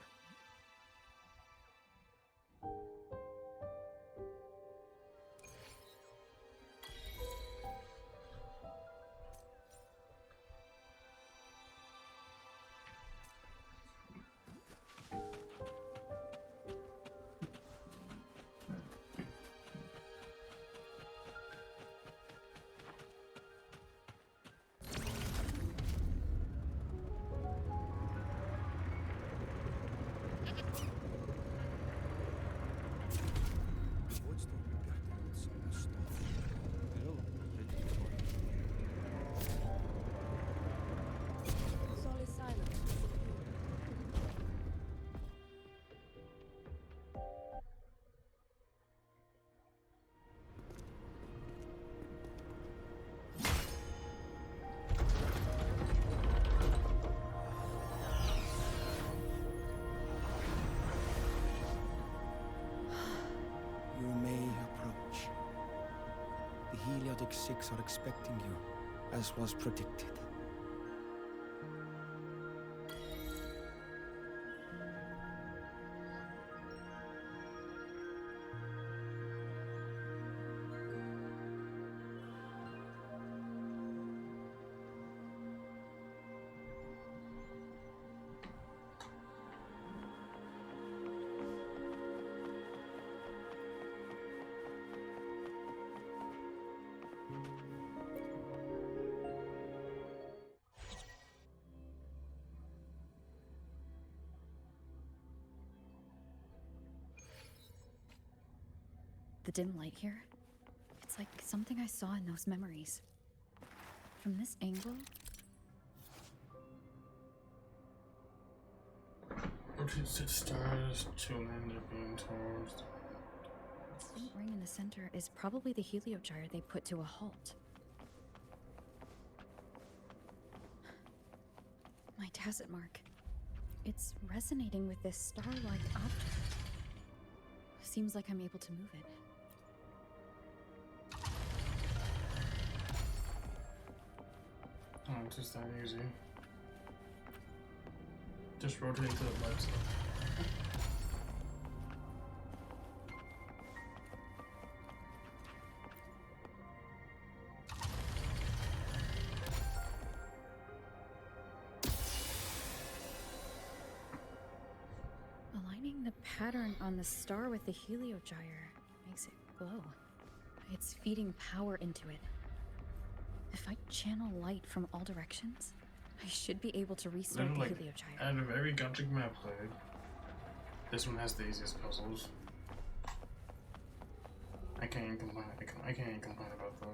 Heliotic 6 are expecting you, as was predicted. The dim light here, it's like something I saw in those memories. From this angle, 46 stars, 2 men are being tossed. the faint ring in the center is probably the heliogyre they put to a halt. My tacit mark. It's resonating with this star-like object. Seems like I'm able to move it. Oh, it's just that easy. Just rotate to the left side. Aligning the pattern on the star with the heliogyre makes it glow. It's feeding power into it. If I channel light from all directions, I should be able to restart the heliogyre. Out of every gacha game I played, this one has the easiest puzzles. I can't complain. I can't complain about that.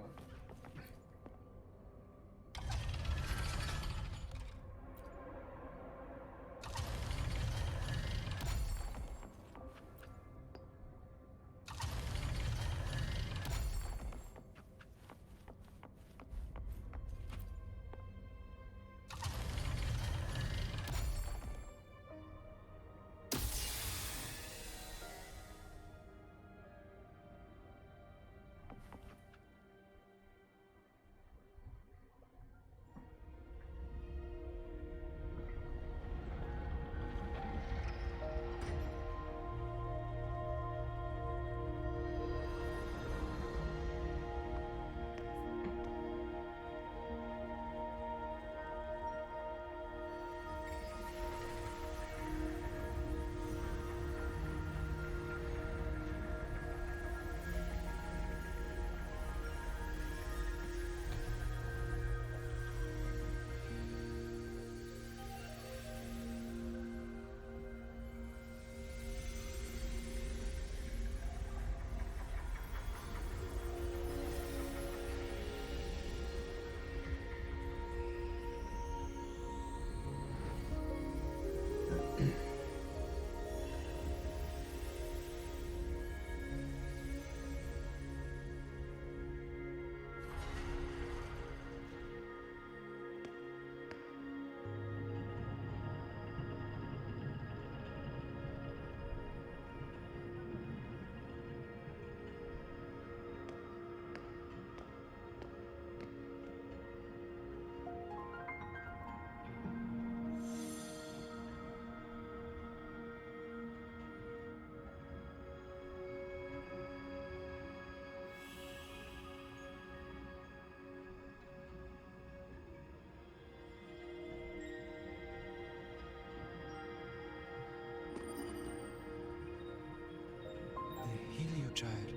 Heliogyre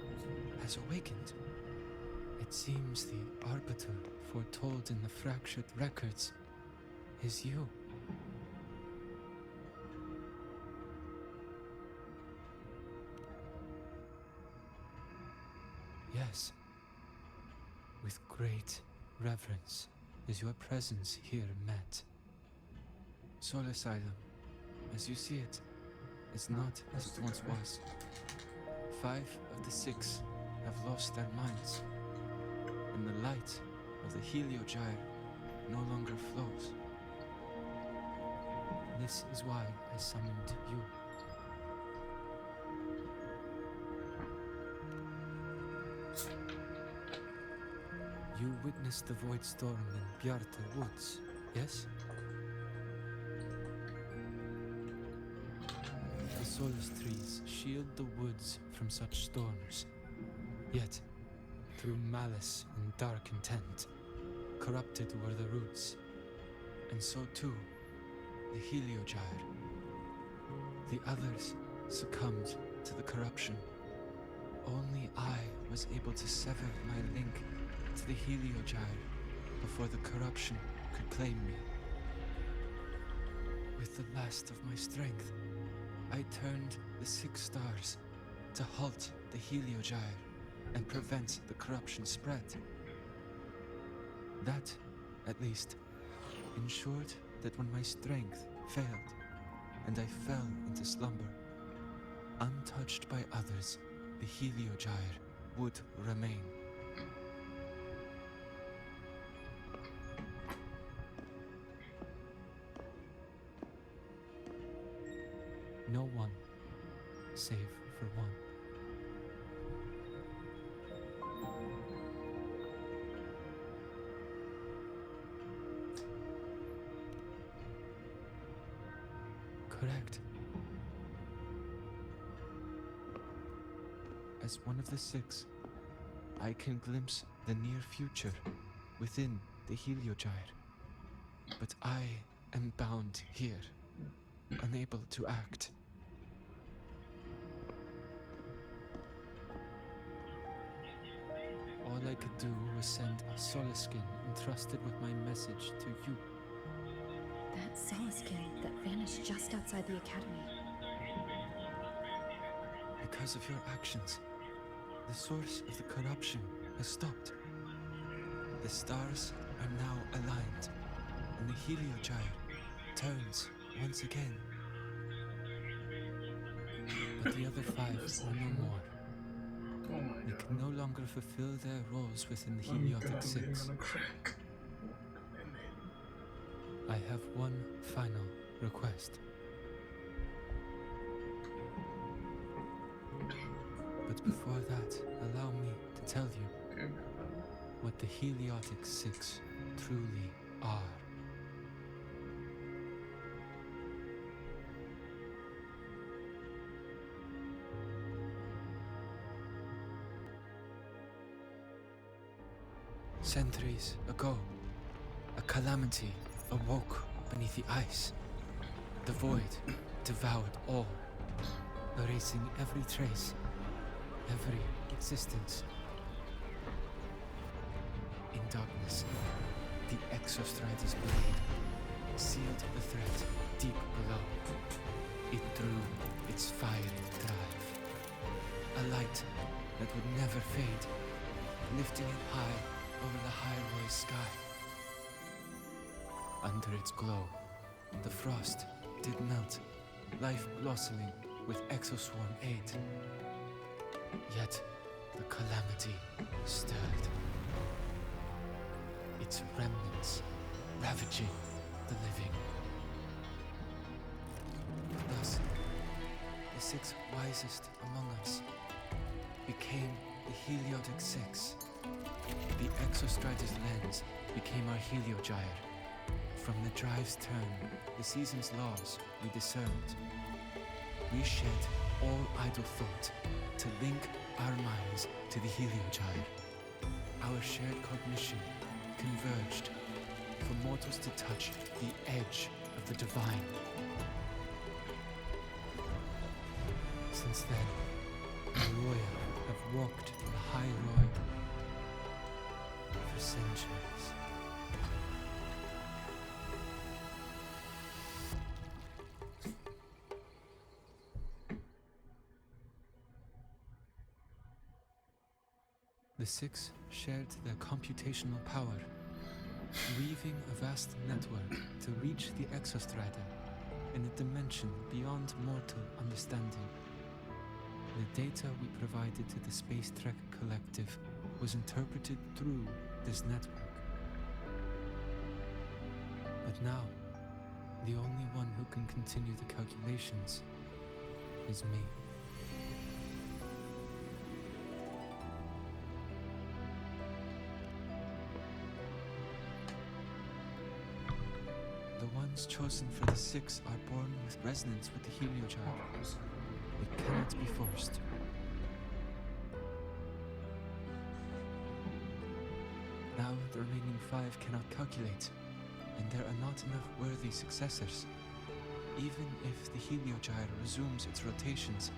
has awakened. It seems the arbiter foretold in the fractured records is you. Yes. With great reverence is your presence here met. Soul Asylum, as you see it, is not as it once was. 5 of the 6 have lost their minds, and the light of the heliogyre no longer flows. This is why I summoned you. You witnessed the void storm in Bjarta Woods, yes? The solace trees shield the woods from such storms. Yet, through malice and dark intent, corrupted were the roots. And so too, the heliogyre. The others succumbed to the corruption. Only I was able to sever my link to the heliogyre before the corruption could claim me. With the last of my strength, I turned the 6 stars to halt the heliogyre. and prevent the corruption spread. That, at least, ensured that when my strength failed and I fell into slumber, untouched by others, the Heliogyre would remain. No one, save for one. Correct. As one of the six, I can glimpse the near future within the Heliogyre. But I am bound here, unable to act. All I could do was send a Soliskin entrusted with my message to you. That Soliskin that vanished just outside the academy. Because of your actions, the source of the corruption has stopped. The stars are now aligned, and the Heliogyre turns once again. But the other five are no more. They can no longer fulfill their roles within the Heliotic Six. I have one final request. But before that, allow me to tell you what the Heliotic Six truly are. Centuries ago, a calamity awoke beneath the ice. The void devoured all, erasing every trace, every existence. In darkness, the Exostrider's blade sealed the threat deep below. It drew its fiery drive, a light that would never fade, lifting it high over the high-rise sky. Under its glow, the frost did melt, life blossoming with Exoswarm aid. Yet, the calamity stirred. Its remnants ravaging the living. Thus, the six wisest among us became the Heliotic Six. The Exostrider's lens became our Heliogyre. From the drive's turn, the season's laws we discerned. We shed all idle thought to link our minds to the Heliogyre. Our shared cognition converged for mortals to touch the edge of the divine. Since then, the Roya have walked the High Roy for centuries. The six shared their computational power, weaving a vast network to reach the Exostrider in a dimension beyond mortal understanding. The data we provided to the Space Trek Collective was interpreted through this network. But now, the only one who can continue the calculations is me. The ones chosen for the six are born with resonance with the Heliogyre. It cannot be forced. Now the remaining five cannot calculate, and there are not enough worthy successors. Even if the Heliogyre resumes its rotations,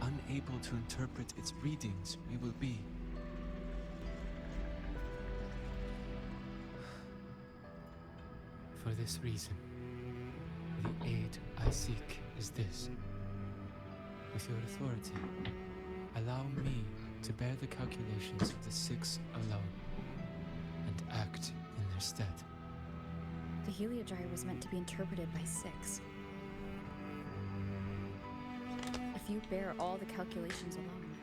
unable to interpret its readings, we will be. For this reason, the aid I seek is this. With your authority, allow me to bear the calculations of the six alone, and act in their stead. The Heliogyre was meant to be interpreted by six. If you bear all the calculations alone,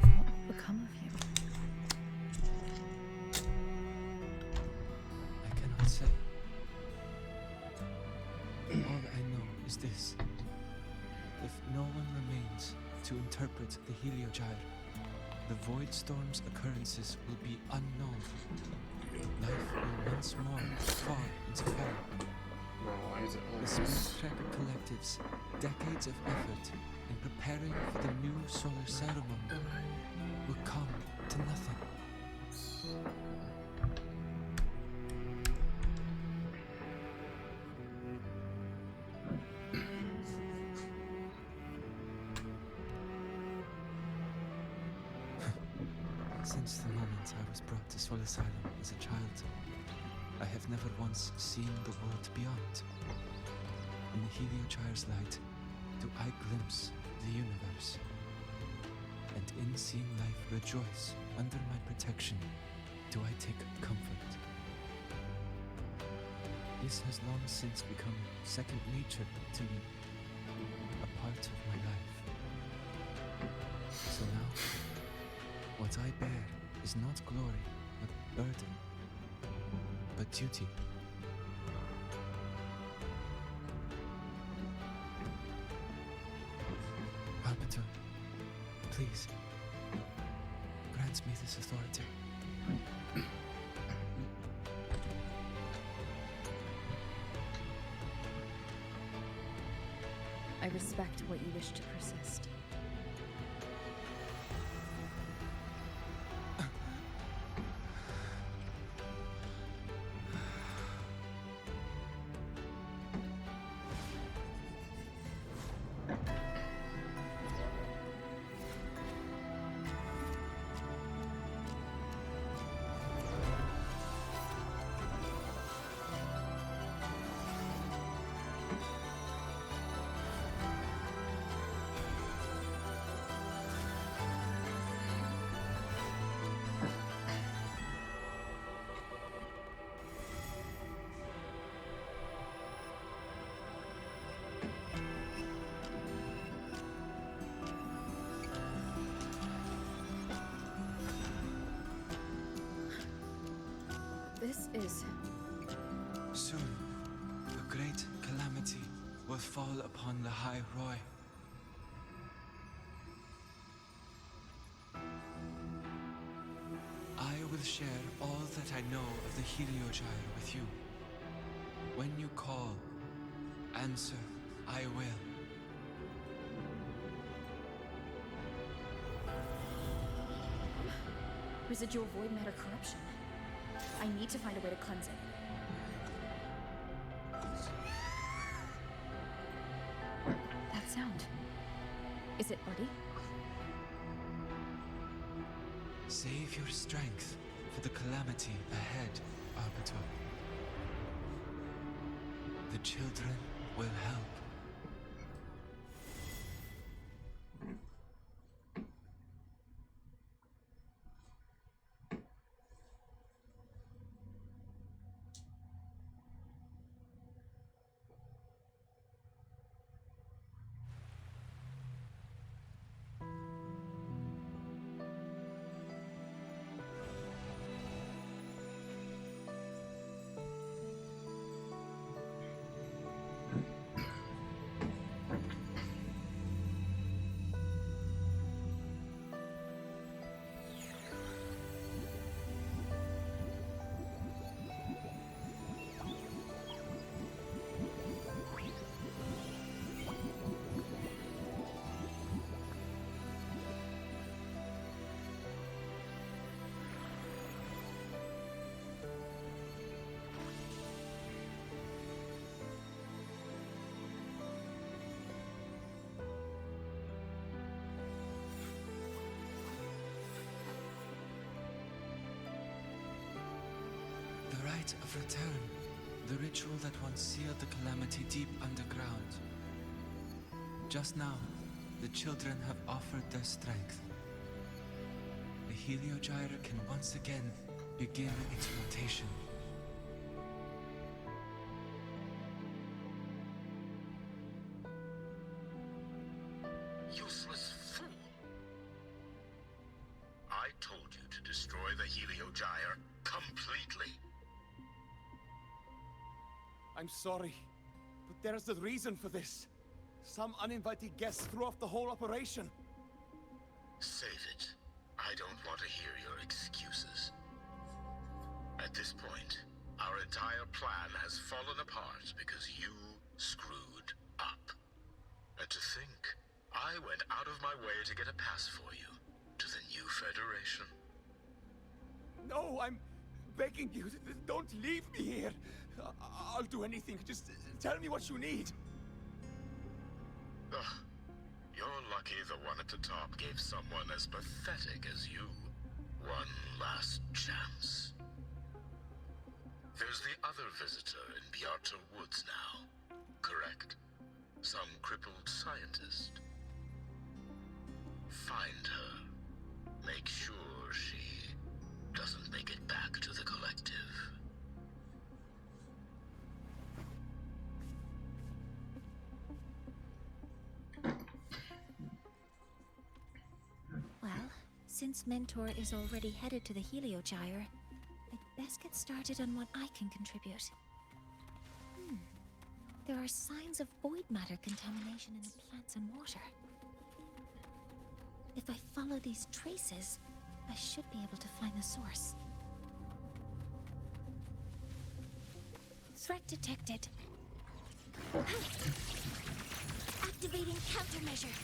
what will become of you? I cannot say. All I know is this. If no one remains to interpret the Heliogyre, the Void Storm's occurrences will be unknown. Life will once more fall into peril. The Space Trek Collective's decades of effort in preparing for the new solar ceremony will come to nothing. Since the moment I was brought to Soul Asylum as a child, I have never once seen the world beyond. In the Heliogyre's light, do I glimpse the universe. And in seeing life rejoice under my protection, do I take comfort. This has long since become second nature to me, a part of my life. So now, what I bear is not glory, but burden, but duty. Arbiter, please, grant me this authority. I respect what you wish to persist. This is... Soon, a great calamity will fall upon the High Roy. I will share all that I know of the Heliogyre with you. When you call, answer, I will. Residual void matter corruption. I need to find a way to cleanse it. That sound. Is it Buddy? Save your strength for the calamity ahead, Arbiter. The children will help. The rite of return, the ritual that once sealed the calamity deep underground. Just now, the children have offered their strength. heliogyre can once again begin its rotation. Useless fool! I told you to destroy the heliogyre completely. I'm sorry, but there's a reason for this. Some uninvited guests threw off the whole operation. Save it. I don't want to hear your excuses. At this point, our entire plan has fallen apart because you screwed up. And to think, I went out of my way to get a pass for you to the new Federation. No, I'm begging you, don't leave me here. I'll do anything, just tell me what you need. Ugh. You're lucky the one at the top gave someone as pathetic as you one last chance. There's the other visitor in Bjarta Woods now, correct? Some crippled scientist. Find her. Make sure she doesn't make it back to the collective. Well, since Mentor is already headed to the heliogyre, I'd best get started on what I can contribute. There are signs of void matter contamination in the plants and water. If I follow these traces, I should be able to find the source. Threat detected. Activating countermeasure.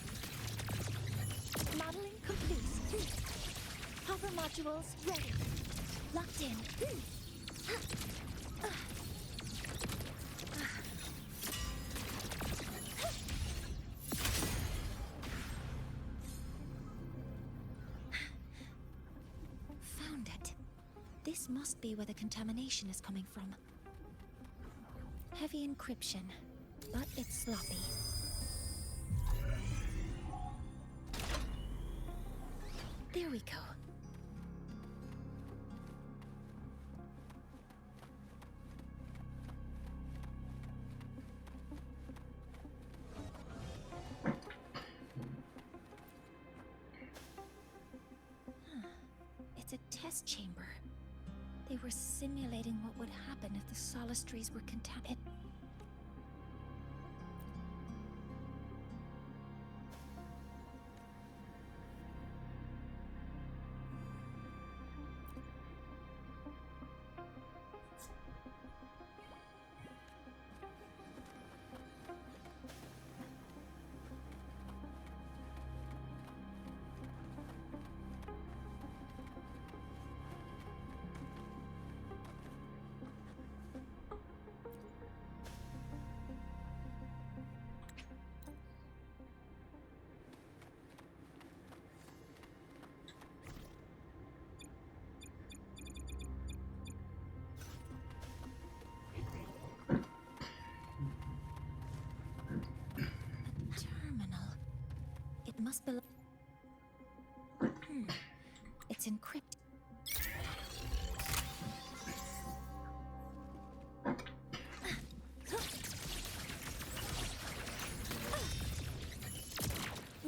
Modeling complete. Hover modules ready. Locked in. Found it. This must be where the contamination is coming from. Heavy encryption, but it's sloppy. There we go. It's a test chamber. They were simulating what would happen if the solace trees were contaminated. Must be. It's encrypted.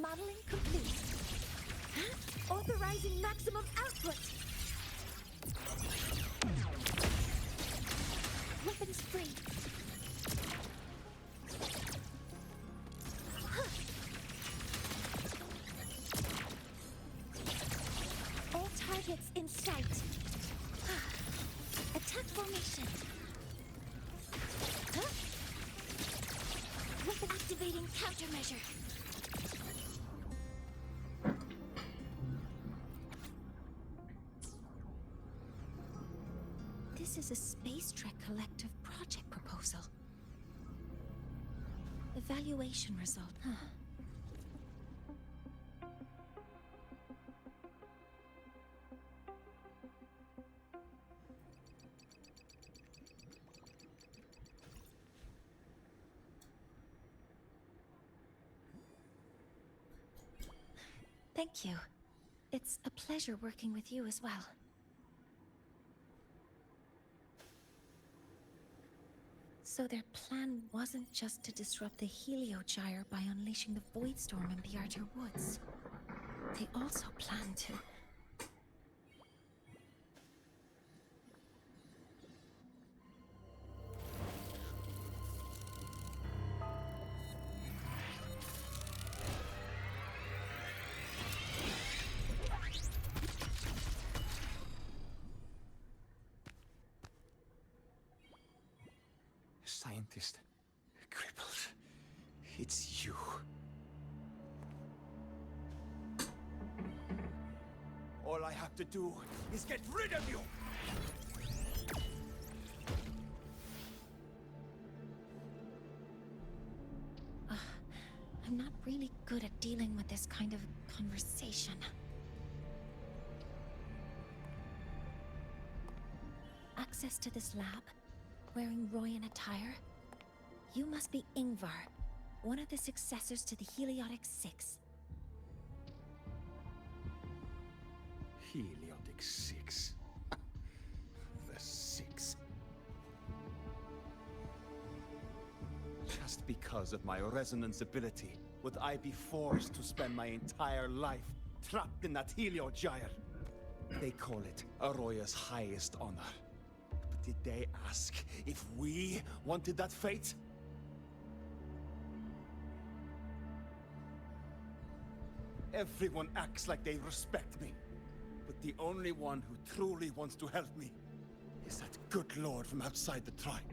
Modeling complete. Authorizing maximum output. Weapons free. Targets in sight. Attack formation. Weapon activating countermeasure. This is a Space Trek Collective project proposal. Evaluation result. Thank you. It's a pleasure working with you as well. So their plan wasn't just to disrupt the Heliogyre by unleashing the Void Storm in the Outer Woods. They also planned to... Scientist. Crippled. It's you. All I have to do is get rid of you! I'm not really good at dealing with this kind of conversation. Access to this lab? Wearing Royan attire? You must be Ingvar, one of the successors to the Heliotic Six. Heliotic Six. The Six. Just because of my resonance ability, would I be forced to spend my entire life trapped in that Heliogyre? They call it Aroya's highest honor. But did they ask if we wanted that fate? Everyone acts like they respect me. But the only one who truly wants to help me is that good lord from outside the tribe.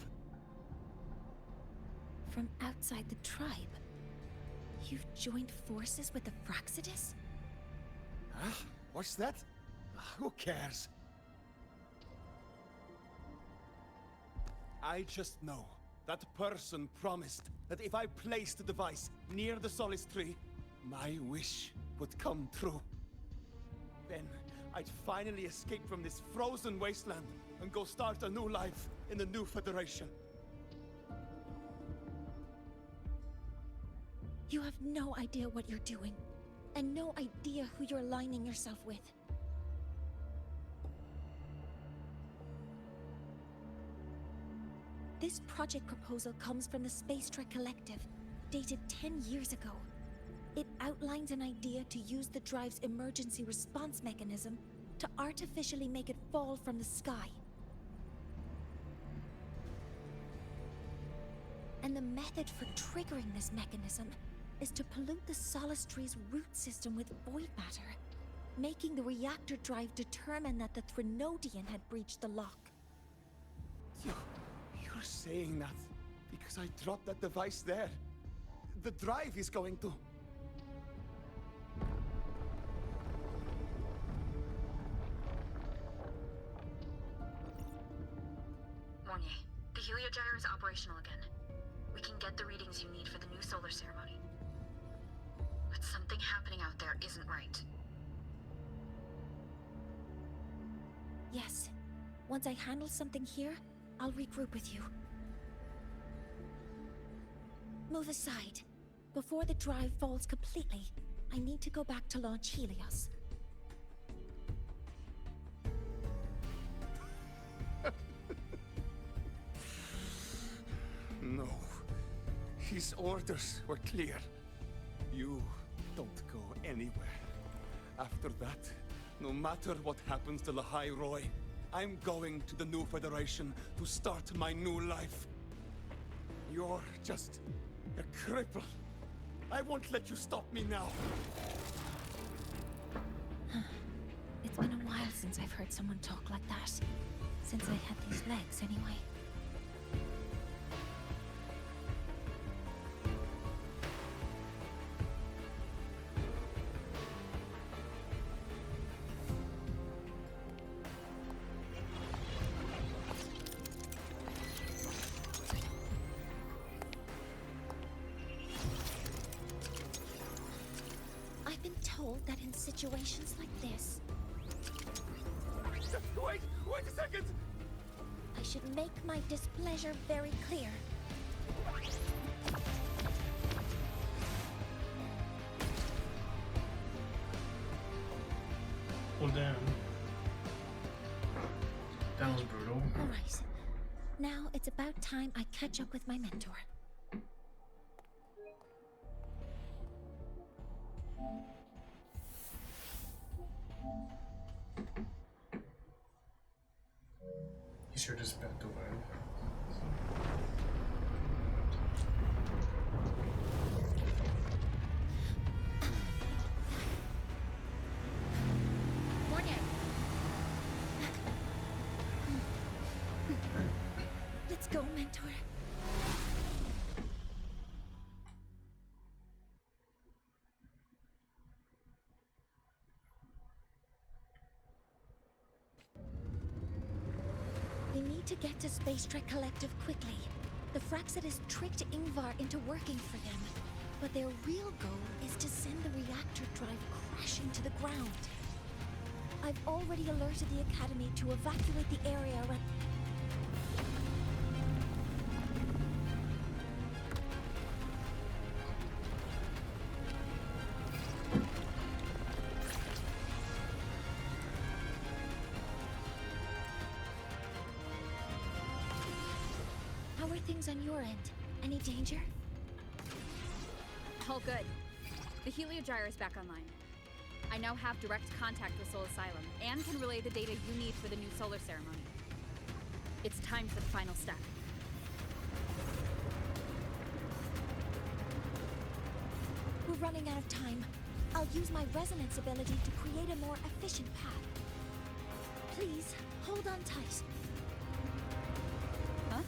From outside the tribe? You've joined forces with the Fraxidus? Huh? What's that? Who cares? I just know that person promised that if I placed the device near the Solace Tree, my wish would come true. Then I'd finally escape from this frozen wasteland and go start a new life in the new Federation. You have no idea what you're doing, and no idea who you're aligning yourself with. This project proposal comes from the Space Trek Collective, dated 10 years ago. It outlines an idea to use the drive's emergency response mechanism to artificially make it fall from the sky. And the method for triggering this mechanism is to pollute the Solace Tree's root system with void matter, making the reactor drive determine that the Threnodian had breached the lock. You're saying that because I dropped that device there. The drive is going to... Mornye, the Heliogyre is operational again. We can get the readings you need for the new solar ceremony. But something happening out there isn't right. Yes. Once I handle something here, I'll regroup with you. Move aside. Before the drive falls completely, I need to go back to launch Helios. No. His orders were clear. You don't go anywhere. After that, no matter what happens to Lahai Roy, I'm going to the new Federation to start my new life. You're just a cripple. I won't let you stop me now. It's been a while since I've heard someone talk like that. Since I had these legs, anyway. I've been told that in situations like this... Wait a second! I should make my displeasure very clear. Well, damn. That was brutal. All right. Now it's about time I catch up with my mentor. He sure just backed away. Mornye. Let's go, mentor. We need to get to Space Trek Collective quickly. The Fraxidus tricked Ingvar into working for them, but their real goal is to send the reactor drive crashing to the ground. I've already alerted the Academy to evacuate the area around. How are things on your end? Any danger? All good. The Heliogyre is back online. I now have direct contact with Sol Asylum and can relay the data you need for the new solar ceremony. It's time for the final step. We're running out of time. I'll use my resonance ability to create a more efficient path. Please, hold on tight. Huh?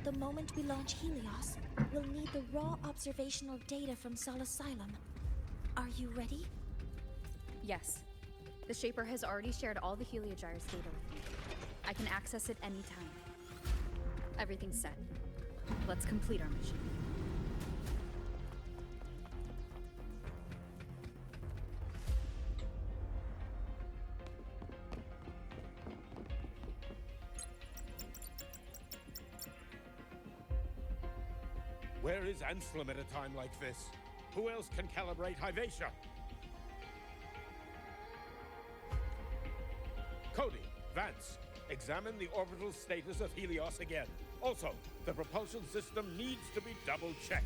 The moment we launch Helios, we'll need the raw observational data from Sol Asylum. Are you ready? Yes. The Shaper has already shared all the Heliogyre's data with me. I can access it anytime. Everything's set. Let's complete our mission. Where is Anselm at a time like this? Who else can calibrate Hyvatia? Cody, Vance, examine the orbital status of Helios again. Also, the propulsion system needs to be double-checked.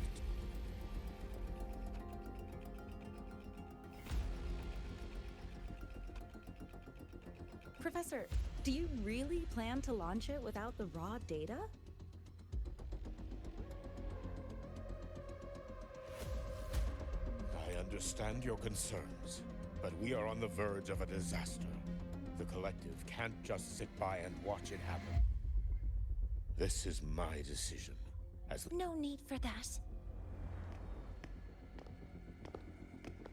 Professor, do you really plan to launch it without the raw data? I understand your concerns, but we are on the verge of a disaster. The Collective can't just sit by and watch it happen. This is my decision. No need for that.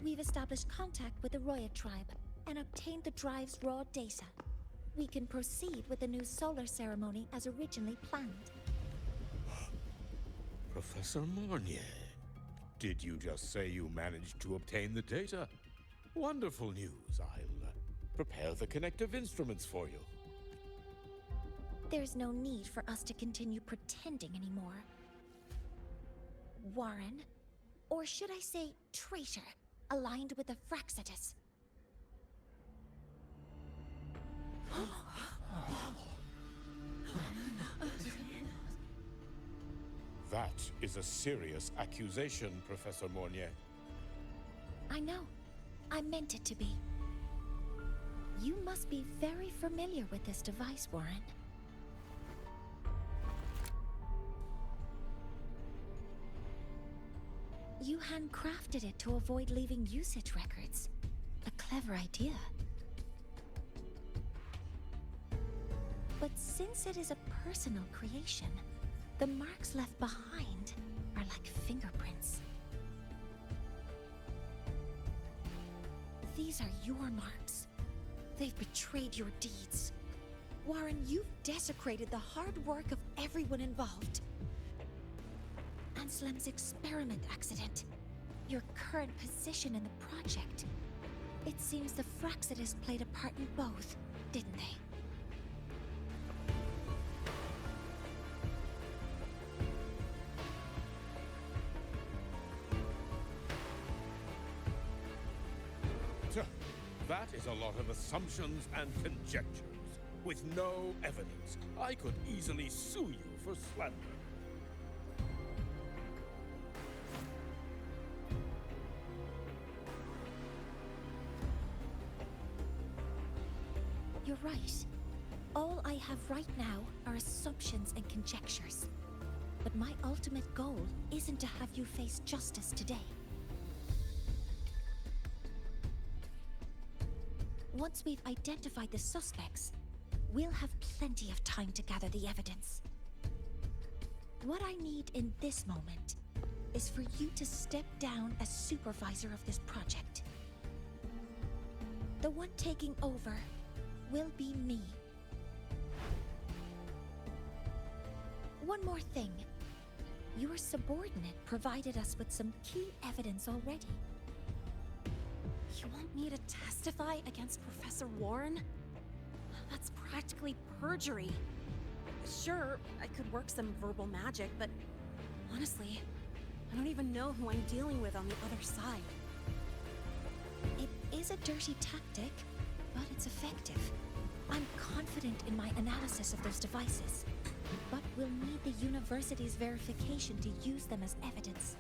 We've established contact with the Roya tribe and obtained the drive's raw data. We can proceed with the new solar ceremony as originally planned. Professor Mornye, did you just say you managed to obtain the data? Wonderful news. I'll prepare the connective instruments for you. There's no need for us to continue pretending anymore. Warren, or should I say traitor, aligned with the Fraxidus. That is a serious accusation, Professor Mornye. I know. I meant it to be. You must be very familiar with this device, Warren. You handcrafted it to avoid leaving usage records. A clever idea. But since it is a personal creation, the marks left behind are like fingerprints. These are your marks. They've betrayed your deeds. Warren, you've desecrated the hard work of everyone involved. Anslem's experiment accident, your current position in the project. It seems the Fraxidus played a part in both, didn't they? That is a lot of assumptions and conjectures, with no evidence. I could easily sue you for slander. You're right. All I have right now are assumptions and conjectures. But my ultimate goal isn't to have you face justice today. Once we've identified the suspects, we'll have plenty of time to gather the evidence. What I need in this moment is for you to step down as supervisor of this project. The one taking over will be me. One more thing. Your subordinate provided us with some key evidence already. You want me to testify against Professor Warren? That's practically perjury. Sure, I could work some verbal magic, but honestly, I don't even know who I'm dealing with on the other side. It is a dirty tactic, but it's effective. I'm confident in my analysis of those devices, but we'll need the university's verification to use them as evidence.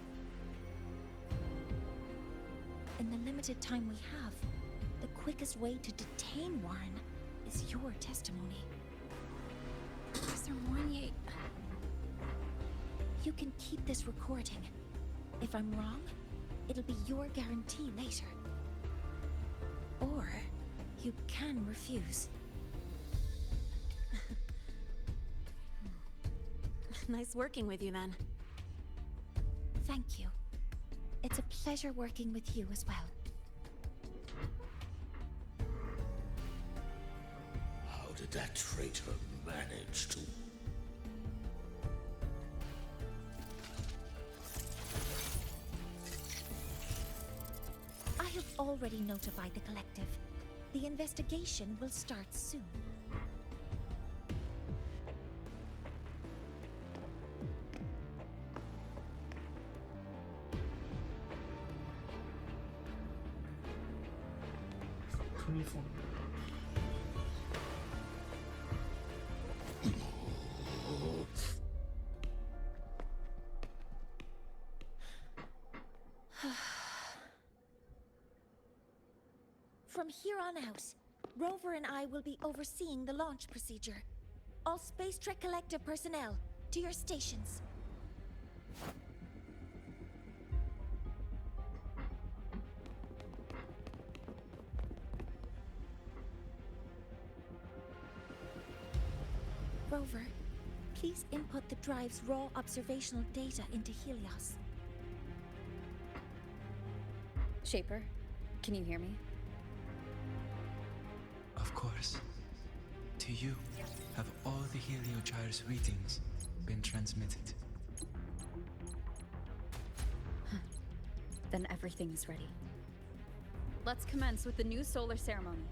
In the limited time we have, the quickest way to detain Warren is your testimony. Professor Mornye... You can keep this recording. If I'm wrong, it'll be your guarantee later. Or you can refuse. Nice working with you then. Thank you. It's a pleasure working with you as well. How did that traitor manage to... I have already notified the collective. The investigation will start soon. From here on out, Rover and I will be overseeing the launch procedure. All Space Trek Collective personnel, to your stations. Rover, please input the drive's raw observational data into Helios. Shaper, can you hear me? Of course. To you, have all the Heliogyre's readings been transmitted? Then everything is ready. Let's commence with the new solar ceremony.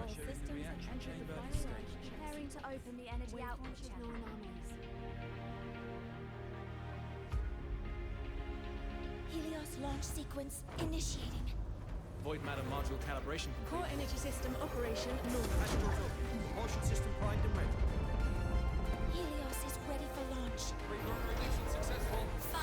All systems have entered the final stage. Preparing to open the energy output channel. Helios launch sequence initiating. Void matter module calibration complete. Core energy system operation normal. Astros up. Propulsion system primed and ready. Helios is ready for launch. Reconfiguration successful. 5,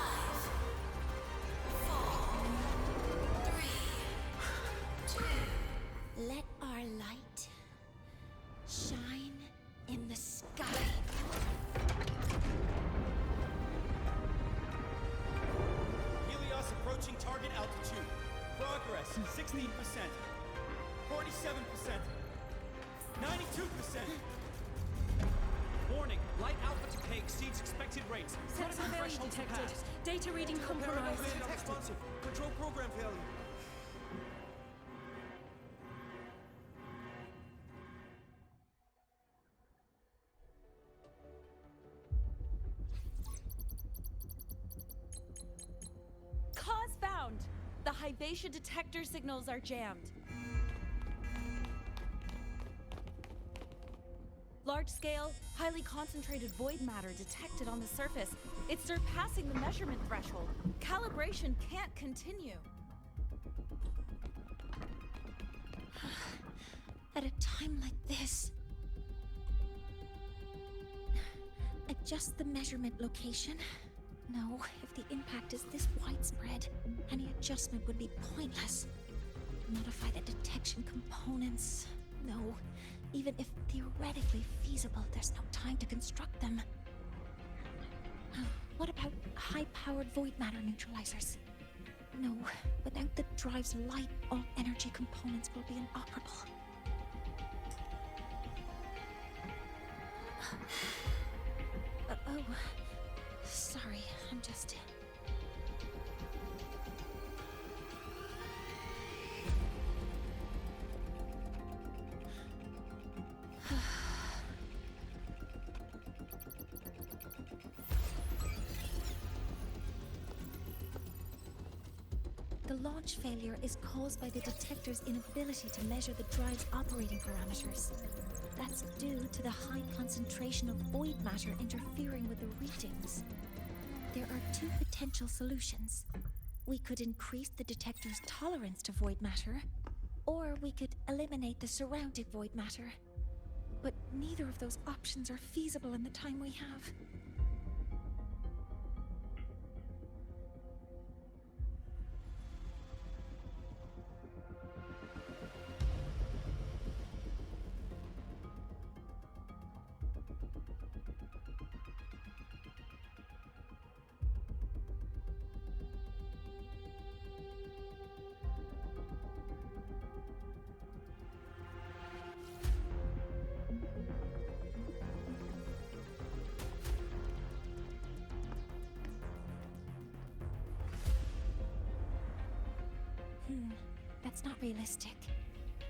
16%. 47%. 92%. Warning, light alpha decay exceeds expected rates. Critical failure detected. Data reading compromised. Unresponsive. Control program failure. Cause found. The Hyvatia detector signals are jammed. Large-scale, highly concentrated void matter detected on the surface. It's surpassing the measurement threshold. Calibration can't continue. At a time like this... Adjust the measurement location. No, if the impact is this widespread, any adjustment would be pointless. Modify the detection components. No, even if theoretically feasible, there's no time to construct them. What about high-powered void matter neutralizers? No, without the drive's light, all energy components will be inoperable. Oh, sorry, I'm just... The launch failure is caused by the detector's inability to measure the drive's operating parameters. That's due to the high concentration of void matter interfering with the readings. There are two potential solutions. We could increase the detector's tolerance to void matter, or we could eliminate the surrounding void matter. But neither of those options are feasible in the time we have. That's not realistic.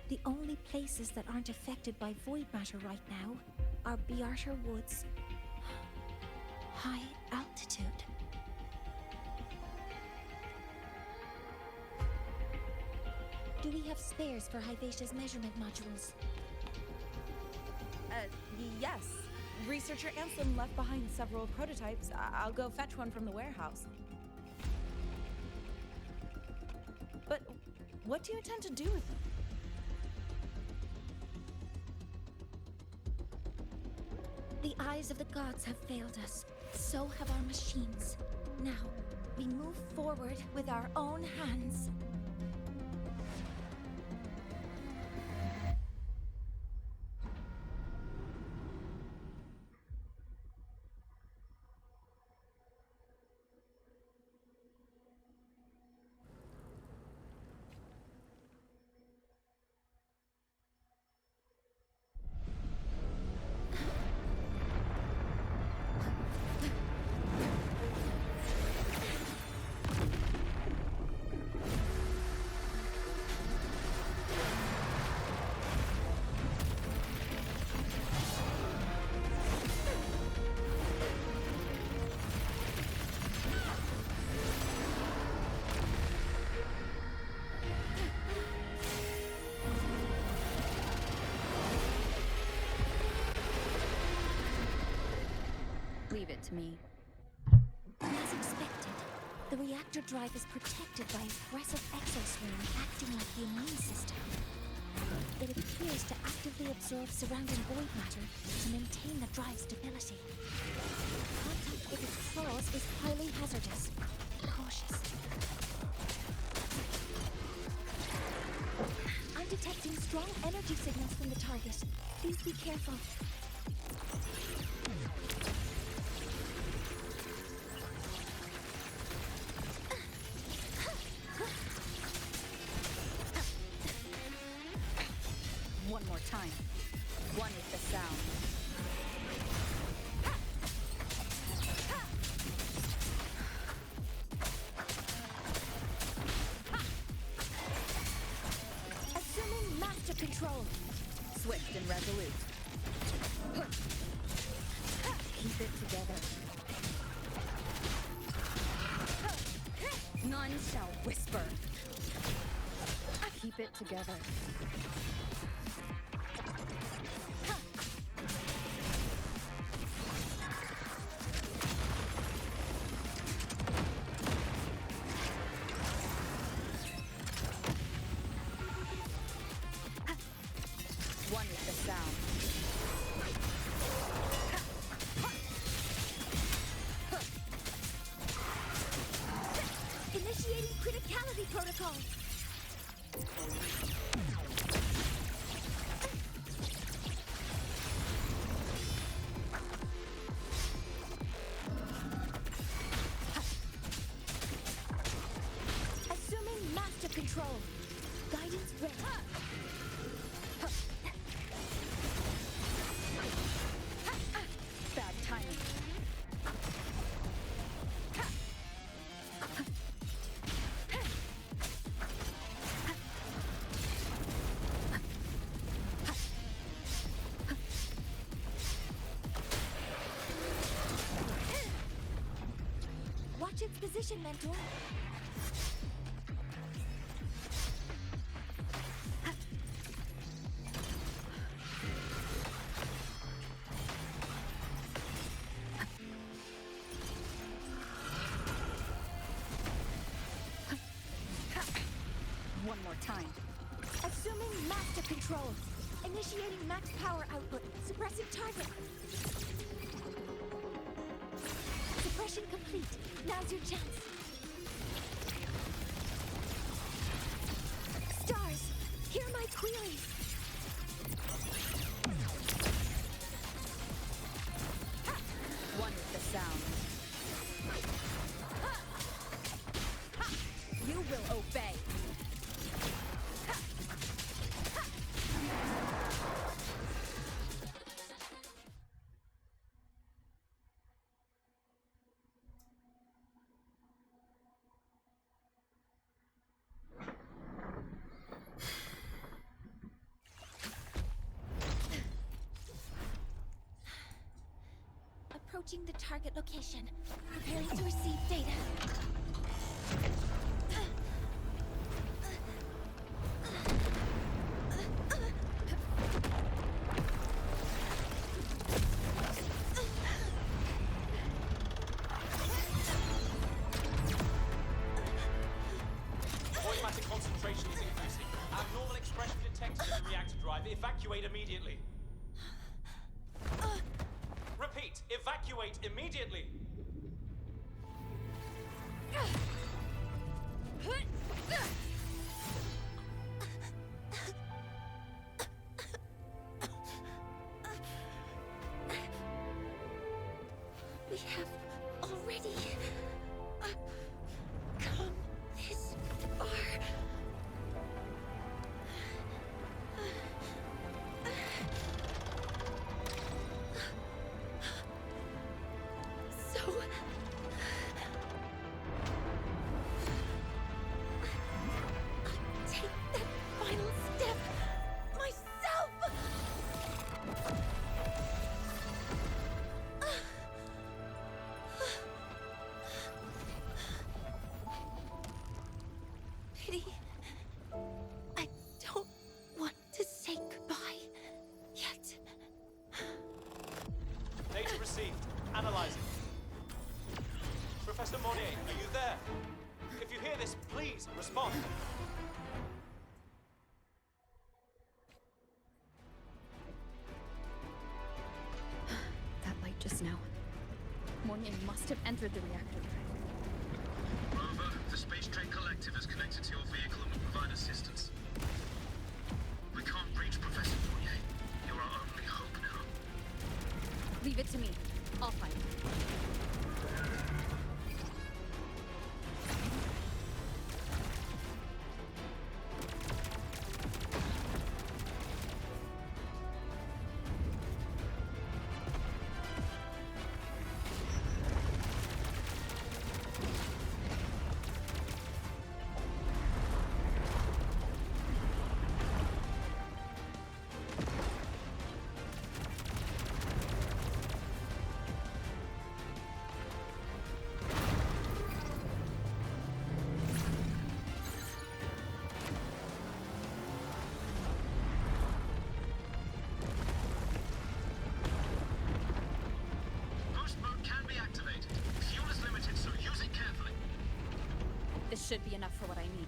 The only places that aren't affected by void matter right now are Bearter Woods. High altitude. Do we have spares for Hyvatia's measurement modules? Yes. Researcher Ansem left behind several prototypes. I'll go fetch one from the warehouse. But what do you intend to do with them? The eyes of the gods have failed us. So have our machines. Now, we move forward with our own hands. Leave it to me. As expected, the reactor drive is protected by aggressive exoswarm acting like the immune system. It appears to actively absorb surrounding void matter to maintain the drive's stability. Contact with its claws is highly hazardous. Be cautious. I'm detecting strong energy signals from the target. Please be careful. One is the sound. Assuming master control. Swift and resolute. Keep it together. None shall whisper. Keep it together. One is the sound. Initiating criticality protocol. Assuming master control. Guidance ready. Bad timing. Watch its position, mentor. One more time. Assuming master control. Initiating max power output. Suppressing target. Suppression complete. Now's your chance. Stars, hear my queries. One is the sound. You will obey. Approaching the target location. Preparing to receive data. Automatic concentration is increasing. Abnormal expression detected in the reactor drive. Evacuate immediately. Repeat, evacuate immediately. We have already come this far. So I'll take that final step myself. Pity. I don't want to say goodbye yet. Data received. Analyzing. Professor Mornye, are you there? If you hear this, please respond. That light just now. Mornye must have entered the reactor. Rover, the Space Train Collective has connected to your vehicle and will provide assistance. We can't reach Professor Mornye. You're our only hope now. Leave it to me. I'll find him. should be enough for what I need.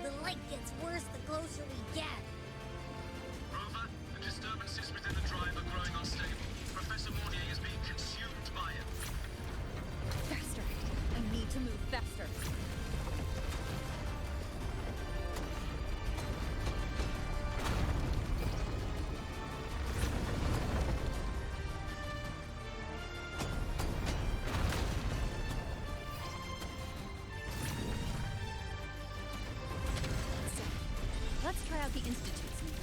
The light gets worse the closer we get. Rover, the disturbances within the drive are growing unstable. Professor Mornye is being consumed by it. Faster! I need to move faster. Let's try out the Institute's meter.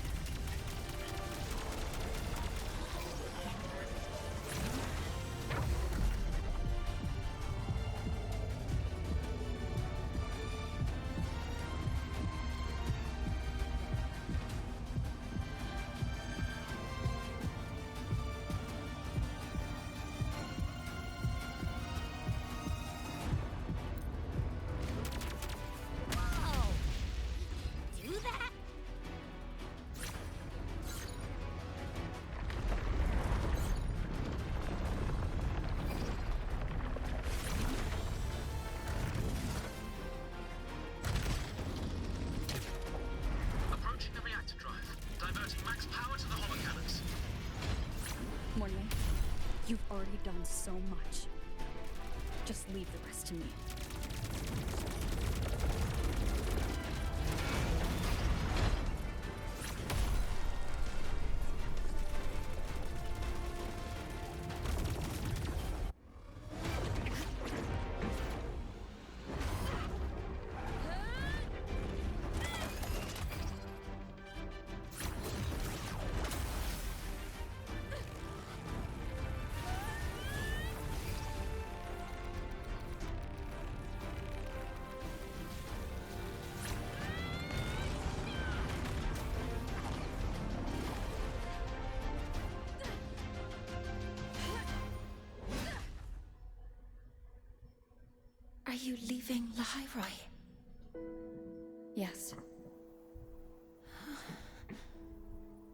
Whoa! Do that? Approaching the reactor drive, diverting max power to the holocannons. Mornye, you've already done so much. Just leave the rest to me. Are you leaving Lahairoi? Yes.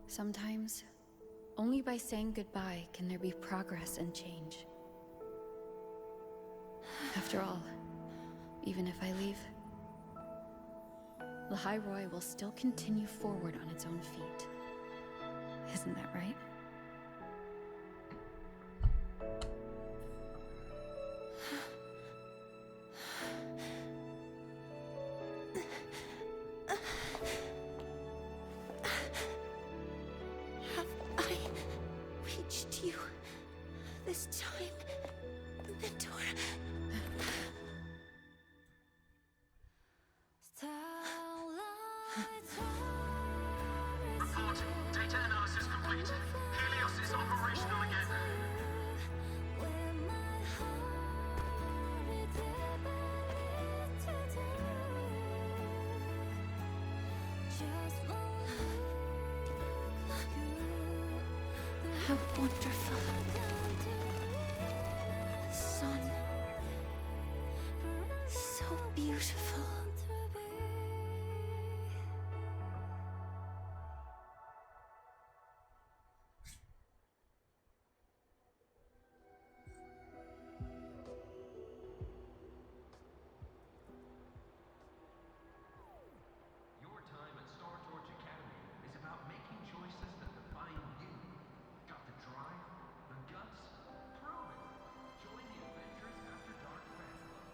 Sometimes, only by saying goodbye can there be progress and change. After all, even if I leave, Lahairoi will still continue forward on its own feet. Isn't that right? Have I reached you this time, Mentor? Report. Data analysis complete. Helios is operational again. How wonderful. Sun. So beautiful. Your time at Star Torch Academy is about making choices that define you. Got the drive? The guts? Prove it! Join the Adventures After Dark fan club.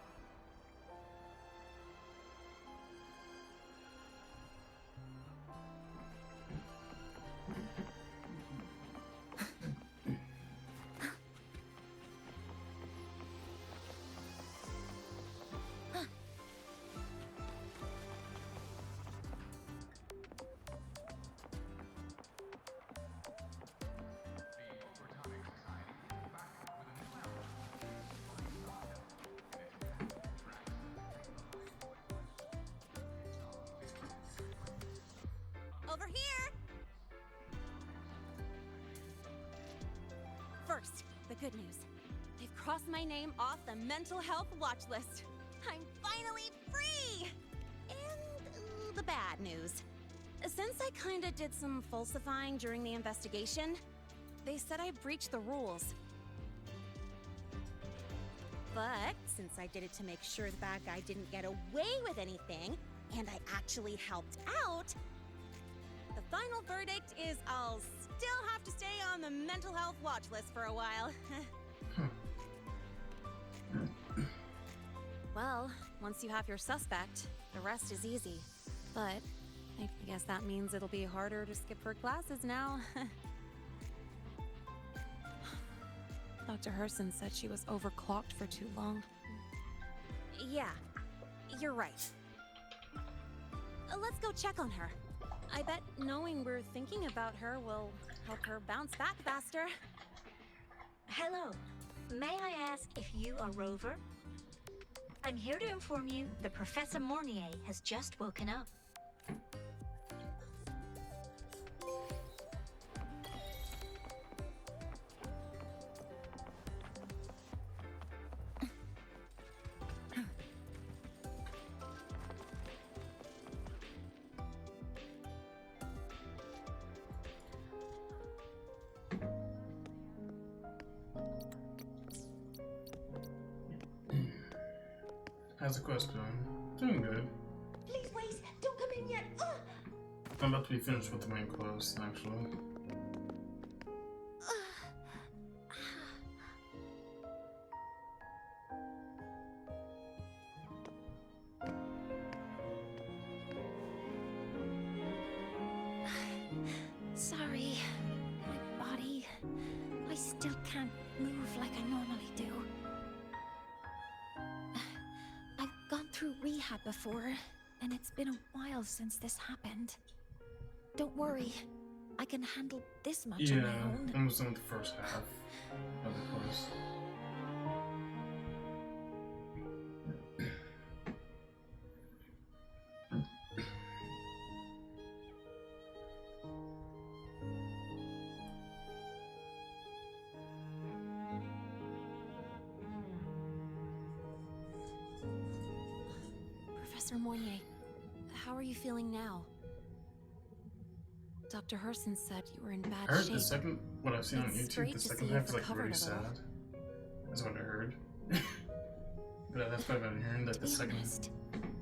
Over here! First, the good news. They've crossed my name off the mental health watch list. I'm finally free! And the bad news. Since I kinda did some falsifying during the investigation, they said I breached the rules. But since I did it to make sure the bad guy didn't get away with anything, and I actually helped out, the final verdict is I'll still have to stay on the mental health watch list for a while. Well, once you have your suspect, the rest is easy. But I guess that means it'll be harder to skip her classes now. Dr. Herson said she was overclocked for too long. Yeah, you're right. Let's go check on her. I bet knowing we're thinking about her will help her bounce back faster. Hello. May I ask if you are Rover? I'm here to inform you that Professor Mornye has just woken up. How's the quest going? Doing good. Please wait! Don't come in yet! I'm about to be finished with the main quest, actually. Sorry. My body. I still can't move like I normally do. I've gone through rehab before, and it's been a while since this happened. Don't worry. I can handle this much on my own. I'm almost done with the first half of the quest. Professor Mornye, how are you feeling now? Dr. Herson said you were in bad I heard shape. the second, what I've seen on It's YouTube, great the to second see half is you've like recovered really a little. sad. That's what I heard. But that's what I've been hearing, that the second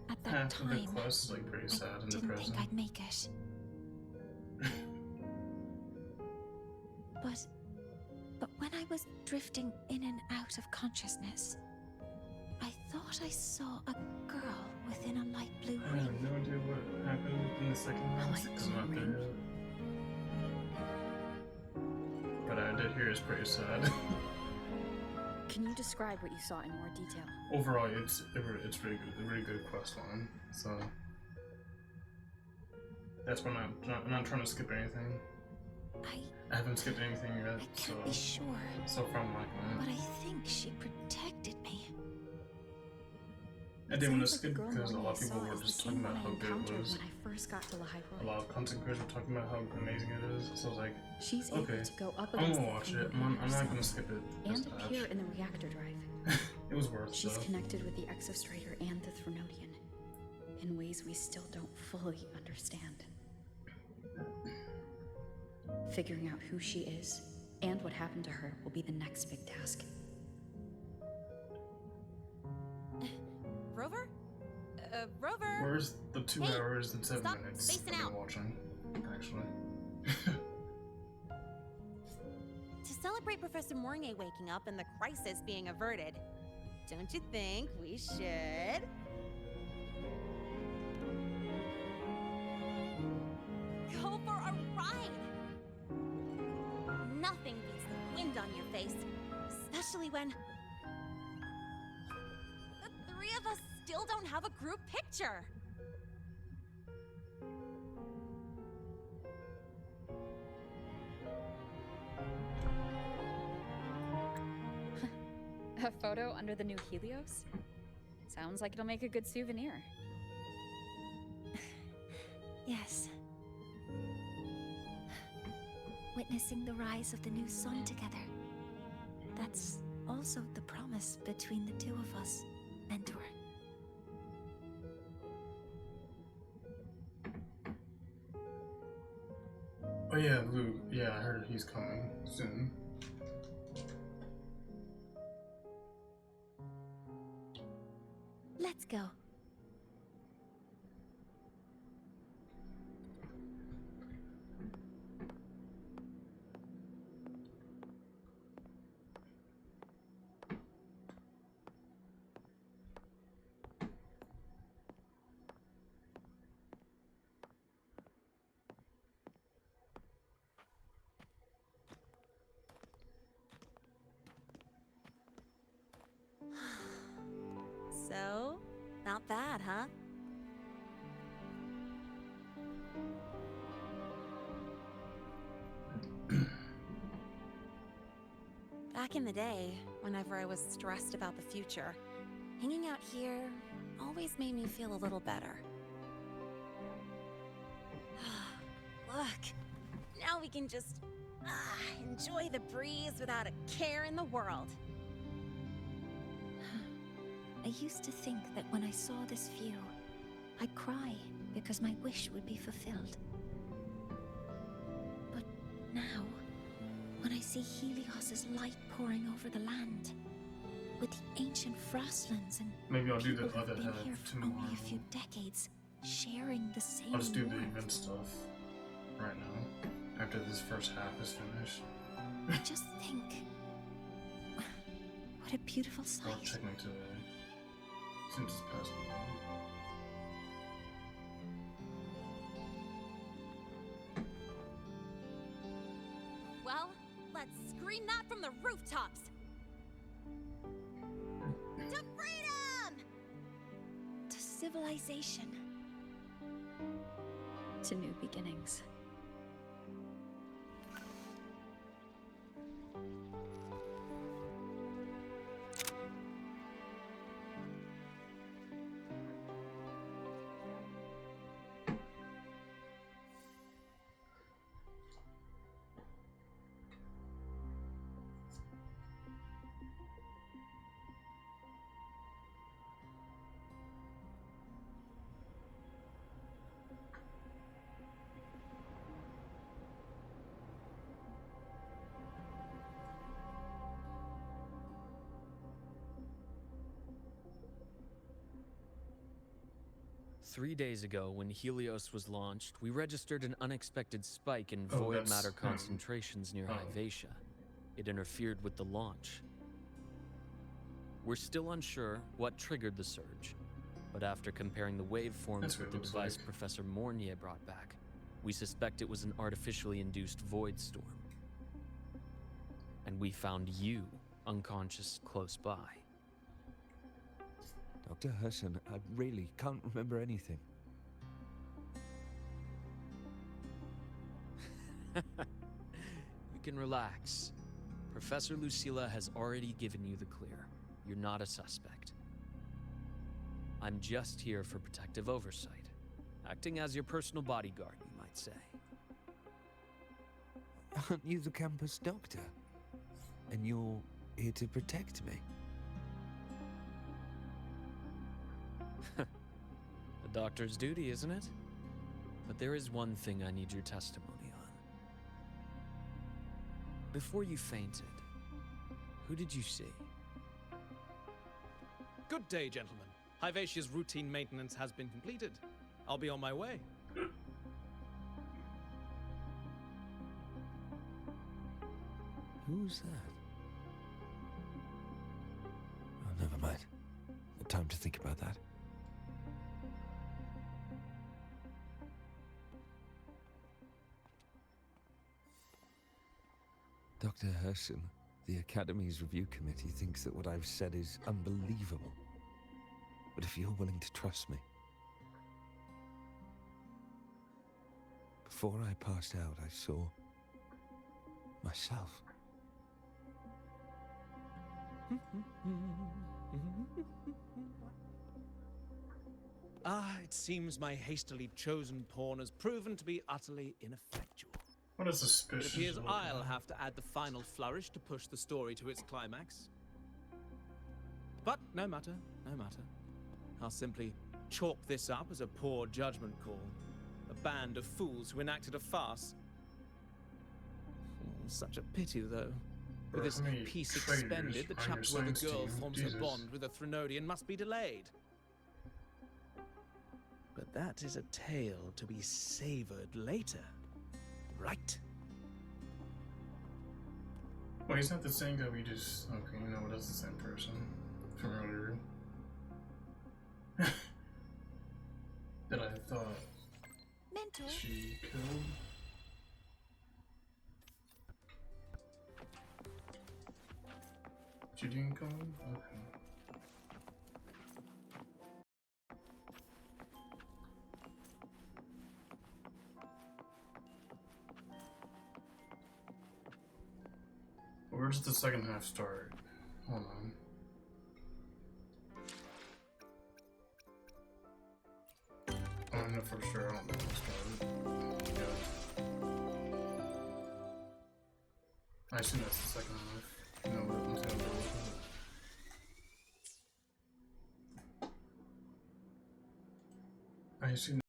At that half of the time, quest is like pretty sad and didn't depressing. think I'd make it. But when I was drifting in and out of consciousness, I thought I saw a girl within a light blue I ring. have no idea what happened in the second half because I'm not there yet. But I did hear it's pretty sad. Can you describe what you saw in more detail? Overall, it's really good, a really good quest line. So that's why I'm not trying to skip anything. I haven't skipped anything yet, so Be sure, so far I'm liking but it. I think she protected me. I didn't want to Sounds like skip the girl because a lot of Mornye people saw were is the just same talking about one I how good it encountered was. when I first got to Lahai A lot of content creators were talking about how amazing it is. So I was like, She's okay, able to go up I'm against gonna the watch thing it. within I'm not gonna herself skip it. and Just appear in the reactor drive. It was worth She's though. connected with the Exostrator and the Thronodian in ways we still don't fully understand. Figuring out who she is and what happened to her will be the next big task. Rover? Rover? Where's the 2 Hey, hours and 7 stop minutes spacing I've been out. watching? Actually. To celebrate Professor Mornye waking up and the crisis being averted, don't you think we should? Go for a ride! Nothing beats the wind on your face, especially when the 3 of us still don't have a group picture. A photo under the new Helios? Sounds like it'll make a good souvenir. Yes. Witnessing the rise of the new sun together. That's also the promise between the 2 of us, Mentor. Oh yeah, Luke. Yeah, I heard he's coming soon. Let's go. So, not bad, huh? Back in the day, whenever I was stressed about the future, hanging out here always made me feel a little better. Look, now we can just enjoy the breeze without a care in the world. I used to think that when I saw this view, I'd cry because my wish would be fulfilled. But now, when I see Helios's light pouring over the land, with the ancient frostlands and maybe I'll do the people other who've been half here for tomorrow. only a few decades, sharing the same I'll just do the warmth. event stuff right now, after this first half is finished. I just think, what a beautiful sight. I'll check my today, since it's past the one. Well, let's scream that from the rooftops! To freedom! To civilization. To new beginnings. Three days ago, when Helios was launched, we registered an unexpected spike in Oh, void that's matter him. concentrations near Oh. Hyvatia. It interfered with the launch. We're still unsure what triggered the surge, but after comparing the waveforms That's what with it the looks device like. Professor Mornye brought back, we suspect it was an artificially induced void storm. And we found you unconscious close by. Dr. Herson, I really can't remember anything. You can relax. Professor Lucilla has already given you the clear. You're not a suspect. I'm just here for protective oversight, acting as your personal bodyguard, you might say. Aren't you the campus doctor? And you're here to protect me? The doctor's duty, isn't it? But there is one thing I need your testimony on. Before you fainted, who did you see? Good day, gentlemen. Hyvatia's routine maintenance has been completed. I'll be on my way. Who's that? Oh, never mind. No time to think about that. Dr. Herson, the Academy's review committee thinks that what I've said is unbelievable. But if you're willing to trust me... Before I passed out, I saw... myself. It seems my hastily chosen pawn has proven to be utterly ineffectual. What a suspicious It appears little I'll guy. have to add the final flourish to push the story to its climax. But no matter, no matter. I'll simply chalk this up as a poor judgment call. A band of fools who enacted a farce. Such a pity, though. With Bro, this how many piece traitors expended, the are in your chapter where the science girl team? forms Jesus. her bond with a Threnodian must be delayed. But that is a tale to be savored later, right? Well, he's not the same guy we just... Okay, you know what? That's the same person from earlier. That I thought Mentor. she killed. She didn't come? Okay. Where does the second half start? Hold on. I don't know for sure. I don't know where it started. Yeah. I assume that's the second half. No, we're gonna go with it. I assume